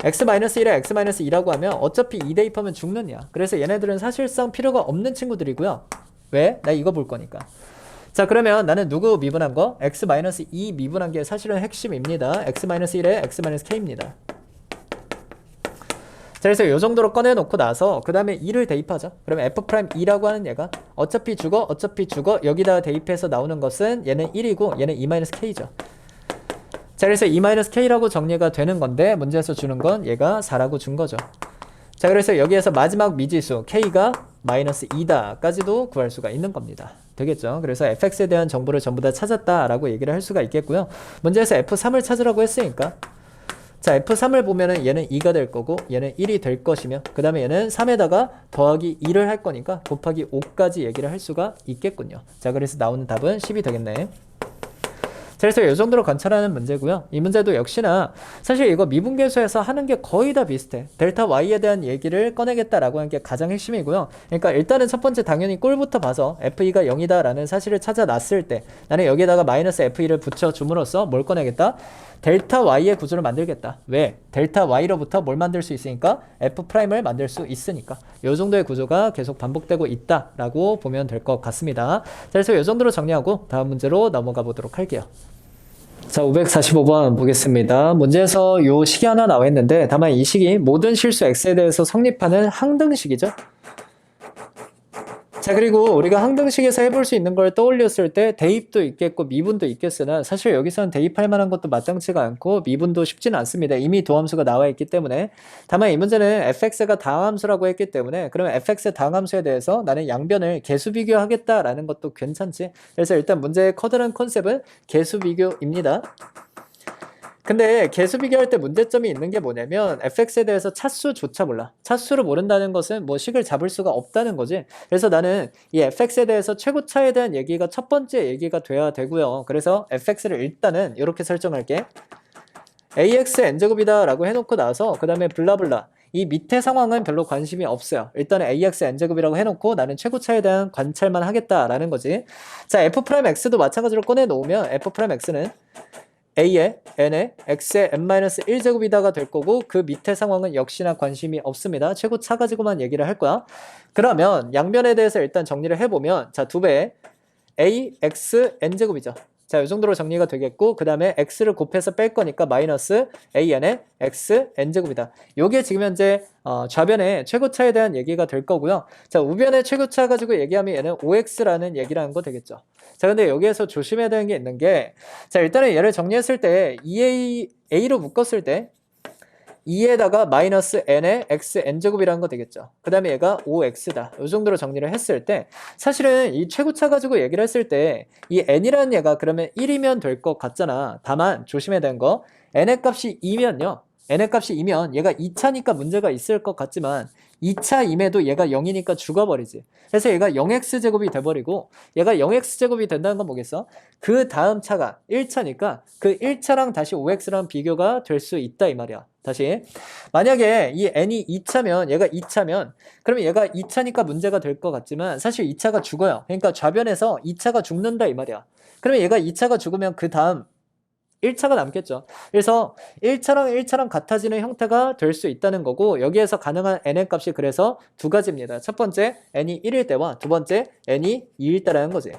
Speaker 1: x-1에 x-2라고 하면 어차피 2 대입하면 죽느냐. 그래서 얘네들은 사실상 필요가 없는 친구들이고요. 왜? 나 이거 볼 거니까. 자, 그러면 나는 누구 미분한 거? x-2 미분한 게 사실은 핵심입니다. x-1에 x-k입니다. 자, 그래서 이 정도로 꺼내놓고 나서 그 다음에 2를 대입하죠. 그러면 f'2라고 하는 얘가 어차피 죽어 여기다 대입해서 나오는 것은 얘는 1이고 얘는 2-k죠. 자, 그래서 2-k라고 정리가 되는 건데 문제에서 주는 건 얘가 4라고 준 거죠. 자, 그래서 여기에서 마지막 미지수 k가 -2다 까지도 구할 수가 있는 겁니다. 되겠죠? 그래서 fx에 대한 정보를 전부 다 찾았다라고 얘기를 할 수가 있겠고요. 문제에서 f3을 찾으라고 했으니까, 자, f3을 보면은 얘는 2가 될 거고 얘는 1이 될 것이며, 그 다음에 얘는 3에다가 더하기 2를 할 거니까 곱하기 5까지 얘기를 할 수가 있겠군요. 자, 그래서 나오는 답은 10이 되겠네. 자, 그래서 이 정도로 관찰하는 문제고요. 이 문제도 역시나 사실 이거 미분계수에서 하는 게 거의 다 비슷해. 델타 y에 대한 얘기를 꺼내겠다라고 하는 게 가장 핵심이고요. 그러니까 일단은 첫 번째 당연히 꼴부터 봐서 f2가 0이다 라는 사실을 찾아놨을 때 나는 여기에다가 마이너스 f2를 붙여줌으로써 뭘 꺼내겠다? 델타 y의 구조를 만들겠다. 왜? 델타 y로부터 뭘 만들 수 있으니까? f'을 만들 수 있으니까. 이 정도의 구조가 계속 반복되고 있다라고 보면 될 것 같습니다. 자, 그래서 이 정도로 정리하고 다음 문제로 넘어가 보도록 할게요. 자, 545번 보겠습니다. 문제에서 요 식이 하나 나와 있는데 다만 이 식이 모든 실수 x에 대해서 성립하는 항등식이죠. 자, 그리고 우리가 항등식에서 해볼 수 있는 걸 떠올렸을 때 대입도 있겠고 미분도 있겠으나 사실 여기서는 대입할 만한 것도 마땅치가 않고 미분도 쉽지는 않습니다. 이미 도함수가 나와 있기 때문에. 다만 이 문제는 fx가 다항함수라고 했기 때문에 그러면 fx의 다항함수에 대해서 나는 양변을 개수 비교하겠다라는 것도 괜찮지. 그래서 일단 문제의 커다란 컨셉은 개수 비교입니다. 근데 개수 비교할 때 문제점이 있는 게 뭐냐면 fx에 대해서 차수조차 몰라. 차수를 모른다는 것은 뭐 식을 잡을 수가 없다는 거지. 그래서 나는 이 fx에 대해서 최고차에 대한 얘기가 첫 번째 얘기가 돼야 되고요. 그래서 fx를 일단은 이렇게 설정할게. ax n제곱이다 라고 해놓고 나서 그 다음에 블라블라 이 밑에 상황은 별로 관심이 없어요. 일단은 ax n제곱이라고 해놓고 나는 최고차에 대한 관찰만 하겠다라는 거지. 자, f'x도 마찬가지로 꺼내놓으면 f'x는 a에 n에 x에 n-1제곱이다가 될 거고 그 밑에 상황은 역시나 관심이 없습니다. 최고차 가지고만 얘기를 할 거야. 그러면 양변에 대해서 일단 정리를 해보면 자, 2배의 ax n제곱이죠. 자, 이 정도로 정리가 되겠고 그 다음에 x를 곱해서 뺄 거니까 마이너스 an의 x n제곱이다. 요게 지금 현재 좌변의 최고차에 대한 얘기가 될 거고요. 자, 우변의 최고차 가지고 얘기하면 얘는 5x라는 얘기라는 거 되겠죠. 자, 근데 여기에서 조심해야 되는 게 있는 게, 자, 일단은 얘를 정리했을 때 2a로 묶었을 때 2에다가 마이너스 n의 x n제곱이라는 거 되겠죠. 그 다음에 얘가 5x다. 이 정도로 정리를 했을 때 사실은 이 최고차 가지고 얘기를 했을 때 이 n이라는 얘가 그러면 1이면 될 것 같잖아. 다만 조심해야 되는 거 n의 값이 2면요. n의 값이 2면 얘가 2차니까 문제가 있을 것 같지만 2차임에도 얘가 0이니까 죽어버리지. 그래서 얘가 0x제곱이 돼버리고 얘가 0x제곱이 된다는 건 뭐겠어? 그 다음 차가 1차니까 그 1차랑 다시 5x랑 비교가 될 수 있다 이 말이야. 다시 만약에 이 n이 2차면 얘가 2차면 그러면 얘가 2차니까 문제가 될 것 같지만 사실 2차가 죽어요. 그러니까 좌변에서 2차가 죽는다 이 말이야. 그러면 얘가 2차가 죽으면 그 다음 1차가 남겠죠. 그래서 1차랑 같아지는 형태가 될 수 있다는 거고 여기에서 가능한 n의 값이 그래서 두 가지입니다. 첫 번째 n이 1일 때와 두 번째 n이 2일 때라는 거지.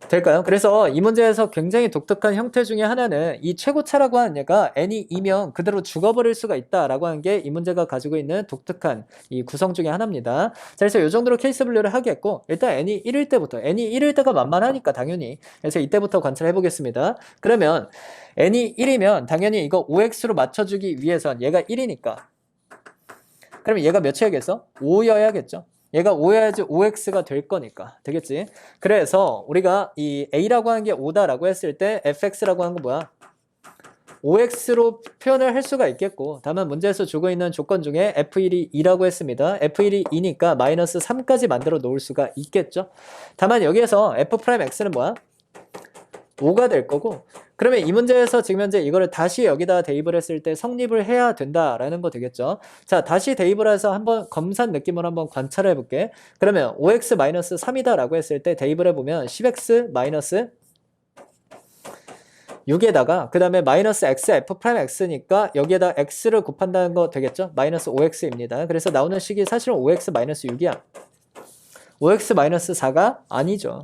Speaker 1: 될까요? 그래서 이 문제에서 굉장히 독특한 형태 중에 하나는 이 최고차라고 하는 얘가 n이 2면 그대로 죽어버릴 수가 있다라고 하는 게 이 문제가 가지고 있는 독특한 이 구성 중에 하나입니다. 자, 그래서 이 정도로 케이스 분류를 하겠고 일단 n이 1일 때부터 n이 1일 때가 만만하니까 당연히 그래서 이때부터 관찰해 보겠습니다. 그러면 n이 1이면 당연히 이거 5x로 맞춰주기 위해선 얘가 1이니까 그러면 얘가 몇이야겠어? 5여야겠죠? 얘가 5여야지 5x가 될 거니까 되겠지? 그래서 우리가 이 a라고 하는 게 5다라고 했을 때 fx라고 하는 건 뭐야? 5x로 표현을 할 수가 있겠고 다만 문제에서 주고 있는 조건 중에 f1이 2라고 했습니다. f1이 2니까 마이너스 3까지 만들어 놓을 수가 있겠죠? 다만 여기에서 f'x는 뭐야? 5가 될 거고 그러면 이 문제에서 지금 현재 이거를 다시 여기다 대입을 했을 때 성립을 해야 된다라는 거 되겠죠. 자, 다시 대입을 해서 한번 검산 느낌으로 한번 관찰해 볼게. 그러면 5x-3이다 라고 했을 때 대입을 해보면 10x- 6에다가 그 다음에 마이너스 x f'x니까 여기에다 x를 곱한다는 거 되겠죠. 마이너스 5x입니다. 그래서 나오는 식이 사실은 5x-6이야. 5x-4가 아니죠.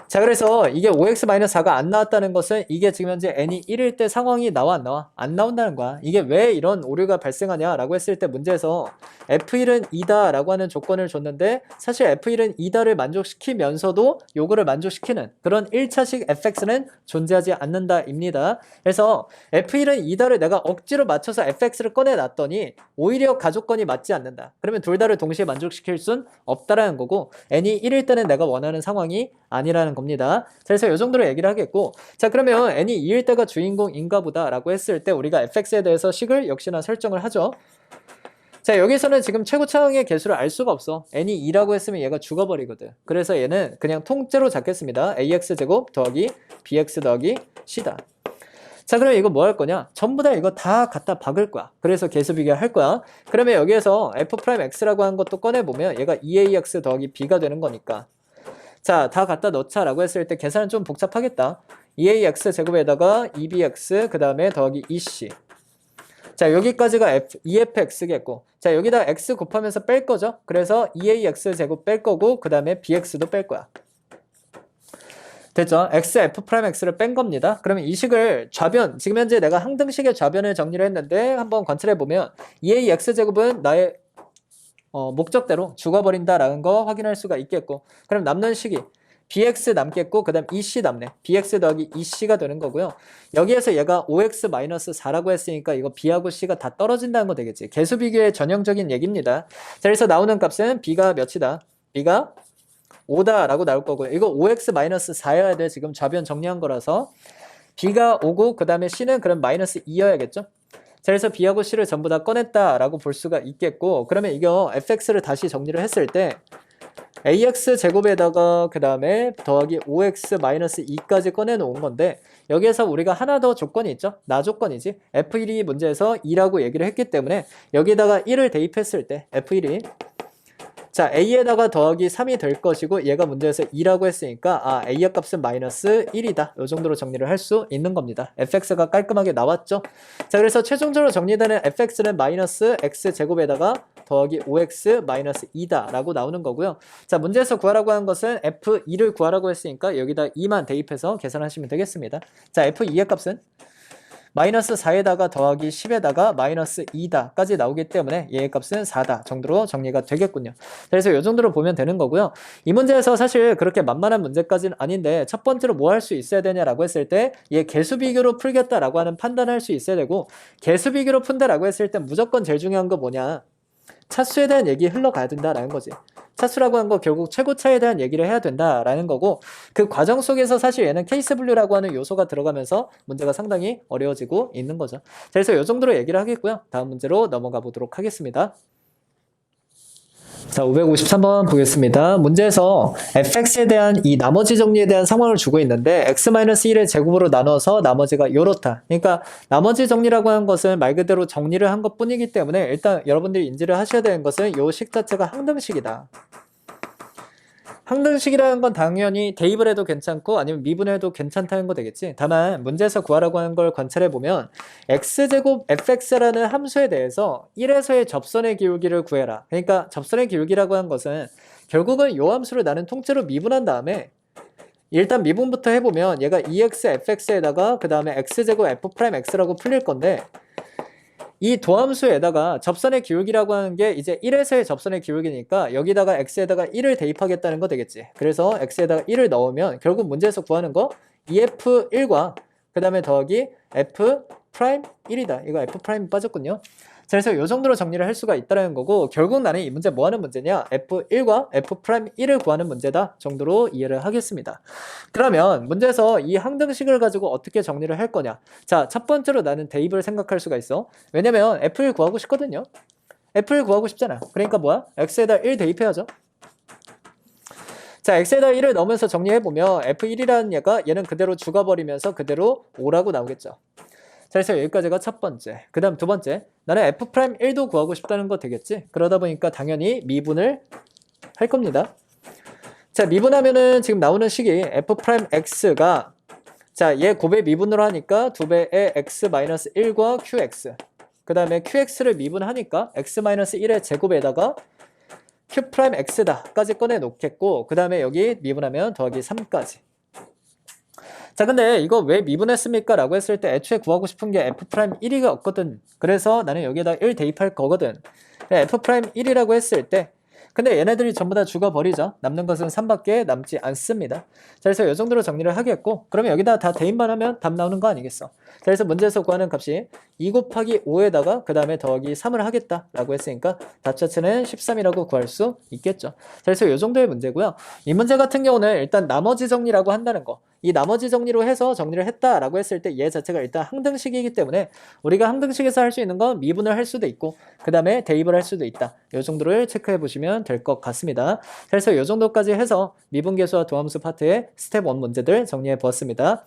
Speaker 1: 자, 그래서 이게 5x-4가 안 나왔다는 것은 이게 지금 현재 n이 1일 때 상황이 나와 안 나와? 안 나온다는 거야. 이게 왜 이런 오류가 발생하냐라고 했을 때 문제에서 f1은 2다 라고 하는 조건을 줬는데 사실 f1은 2다를 만족시키면서도 요거를 만족시키는 그런 1차식 fx는 존재하지 않는다 입니다. 그래서 f1은 2다를 내가 억지로 맞춰서 fx를 꺼내놨더니 오히려 가조건이 맞지 않는다. 그러면 둘 다를 동시에 만족시킬 순 없다라는 거고 n이 1일 때는 내가 원하는 상황이 아니라는 겁니다. 자, 그래서 이 정도로 얘기를 하겠고 자, 그러면 n이 2일 때가 주인공인가 보다 라고 했을 때 우리가 fx에 대해서 식을 역시나 설정을 하죠. 자, 여기서는 지금 최고차항의 개수를 알 수가 없어. n이 2라고 했으면 얘가 죽어버리거든. 그래서 얘는 그냥 통째로 잡겠습니다. ax제곱 더하기 bx 더하기 c다. 자, 그럼 이거 뭐 할 거냐? 전부 다 이거 다 갖다 박을 거야. 그래서 개수 비교할 거야. 그러면 여기에서 f'x라고 하는 것도 꺼내보면 얘가 2ax 더하기 b가 되는 거니까 자, 다 갖다 넣자라고 했을 때 계산은 좀 복잡하겠다. 2ax 제곱에다가 2bx 그 다음에 더하기 2c. 자, 여기까지가 2fx겠고 자, 여기다 x 곱하면서 뺄 거죠. 그래서 2ax 제곱 뺄 거고 그 다음에 bx도 뺄 거야. 됐죠? x, f'x를 뺀 겁니다. 그러면 이 식을 좌변, 지금 현재 내가 항등식의 좌변을 정리를 했는데 한번 관찰해보면 2ax 제곱은 나의 목적대로 죽어버린다라는 거 확인할 수가 있겠고 그럼 남는 식이 bx 남겠고 그 다음 2c 남네. bx 더하기 2c가 되는 거고요. 여기에서 얘가 5x-4라고 했으니까 이거 b하고 c가 다 떨어진다는 거 되겠지. 개수 비교의 전형적인 얘기입니다. 자, 그래서 나오는 값은 b가 몇이다? b가 5다 라고 나올 거고요. 이거 5x-4여야 돼. 지금 좌변 정리한 거라서 b가 5고 그 다음에 c는 그럼 마이너스 2여야겠죠. 자, 그래서 b하고 c를 전부 다 꺼냈다라고 볼 수가 있겠고 그러면 이거 fx를 다시 정리를 했을 때 ax 제곱에다가 그 다음에 더하기 5x-2까지 꺼내놓은 건데 여기에서 우리가 하나 더 조건이 있죠. 나 조건이지. f1이 문제에서 2라고 얘기를 했기 때문에 여기다가 1을 대입했을 때 f1이 자, a에다가 더하기 3이 될 것이고 얘가 문제에서 2라고 했으니까 아, a의 값은 마이너스 1이다. 이 정도로 정리를 할 수 있는 겁니다. fx가 깔끔하게 나왔죠. 자, 그래서 최종적으로 정리되는 fx는 마이너스 x제곱에다가 더하기 5x-2다 라고 나오는 거고요. 자, 문제에서 구하라고 한 것은 f2를 구하라고 했으니까 여기다 2만 대입해서 계산하시면 되겠습니다. 자, f2의 값은 마이너스 4에다가 더하기 10에다가 마이너스 2다까지 나오기 때문에 얘의 값은 4다 정도로 정리가 되겠군요. 그래서 이 정도로 보면 되는 거고요. 이 문제에서 사실 그렇게 만만한 문제까지는 아닌데 첫 번째로 뭐 할 수 있어야 되냐라고 했을 때 얘 개수비교로 풀겠다라고 하는 판단할 수 있어야 되고, 개수비교로 푼다라고 했을 때 무조건 제일 중요한 거 뭐냐, 차수에 대한 얘기 흘러가야 된다라는 거지. 차수라고 한 거 결국 최고차에 대한 얘기를 해야 된다라는 거고, 그 과정 속에서 사실 얘는 케이스 분류라고 하는 요소가 들어가면서 문제가 상당히 어려워지고 있는 거죠. 자, 그래서 이 정도로 얘기를 하겠고요. 다음 문제로 넘어가 보도록 하겠습니다. 자, 553번 보겠습니다. 문제에서 fx에 대한 이 나머지 정리에 대한 상황을 주고 있는데 x-1의 제곱으로 나눠서 나머지가 요렇다. 그러니까 나머지 정리라고 하는 것은 말 그대로 정리를 한 것뿐이기 때문에 일단 여러분들이 인지를 하셔야 되는 것은 요 식 자체가 항등식이다. 항등식이라는 건 당연히 대입을 해도 괜찮고 아니면 미분해도 괜찮다는 거 되겠지. 다만 문제에서 구하라고 하는 걸 관찰해 보면 x제곱 fx라는 함수에 대해서 1에서의 접선의 기울기를 구해라. 그러니까 접선의 기울기라고 하는 것은 결국은 요 함수를 나는 통째로 미분한 다음에, 일단 미분부터 해보면 얘가 2x fx에다가 그 다음에 x제곱 f'x라고 풀릴 건데, 이 도함수에다가 접선의 기울기라고 하는 게 이제 1에서의 접선의 기울기니까 여기다가 x에다가 1을 대입하겠다는 거 되겠지. 그래서 x에다가 1을 넣으면 결국 문제에서 구하는 거 2f1과 그 다음에 더하기 f'1이다. 이거 f' 빠졌군요. 자, 그래서 이 정도로 정리를 할 수가 있다는 거고, 결국 나는 이 문제 뭐 하는 문제냐, f1과 f'1을 구하는 문제다 정도로 이해를 하겠습니다. 그러면 문제에서 이 항등식을 가지고 어떻게 정리를 할 거냐. 자, 첫 번째로 나는 대입을 생각할 수가 있어. 왜냐면 f1 구하고 싶거든요. f1 구하고 싶잖아. 그러니까 뭐야, x에다 1 대입해야죠. 자, x에다 1을 넣으면서 정리해보면 f1이라는 얘는 그대로 죽어버리면서 그대로 5라고 나오겠죠. 자, 그래서 여기까지가 첫 번째. 그 다음 두 번째, 나는 f'1도 구하고 싶다는 거 되겠지. 그러다 보니까 당연히 미분을 할 겁니다. 자, 미분하면은 지금 나오는 식이 f'x가, 자, 얘 곱의 미분으로 하니까 2배의 x-1과 qx, 그 다음에 qx를 미분하니까 x-1의 제곱에다가 q'x다 까지 꺼내 놓겠고, 그 다음에 여기 미분하면 더하기 3까지. 자, 근데 이거 왜 미분했습니까? 라고 했을 때 애초에 구하고 싶은 게 f'1이 없거든. 그래서 나는 여기에다 1 대입할 거거든. f'1이라고 했을 때, 근데 얘네들이 전부 다 죽어버리죠. 남는 것은 3밖에 남지 않습니다. 자, 그래서 이 정도로 정리를 하겠고, 그러면 여기다 다 대입만 하면 답 나오는 거 아니겠어. 자, 그래서 문제에서 구하는 값이 2 곱하기 5에다가 그 다음에 더하기 3을 하겠다 라고 했으니까 답 자체는 13이라고 구할 수 있겠죠. 자, 그래서 이 정도의 문제고요. 이 문제 같은 경우는 일단 나머지 정리라고 한다는 거, 이 나머지 정리로 해서 정리를 했다라고 했을 때 얘 자체가 일단 항등식이기 때문에 우리가 항등식에서 할 수 있는 건 미분을 할 수도 있고 그 다음에 대입을 할 수도 있다. 이 정도를 체크해 보시면 될 것 같습니다. 그래서 이 정도까지 해서 미분계수와 도함수 파트의 스텝 1 문제들 정리해 보았습니다.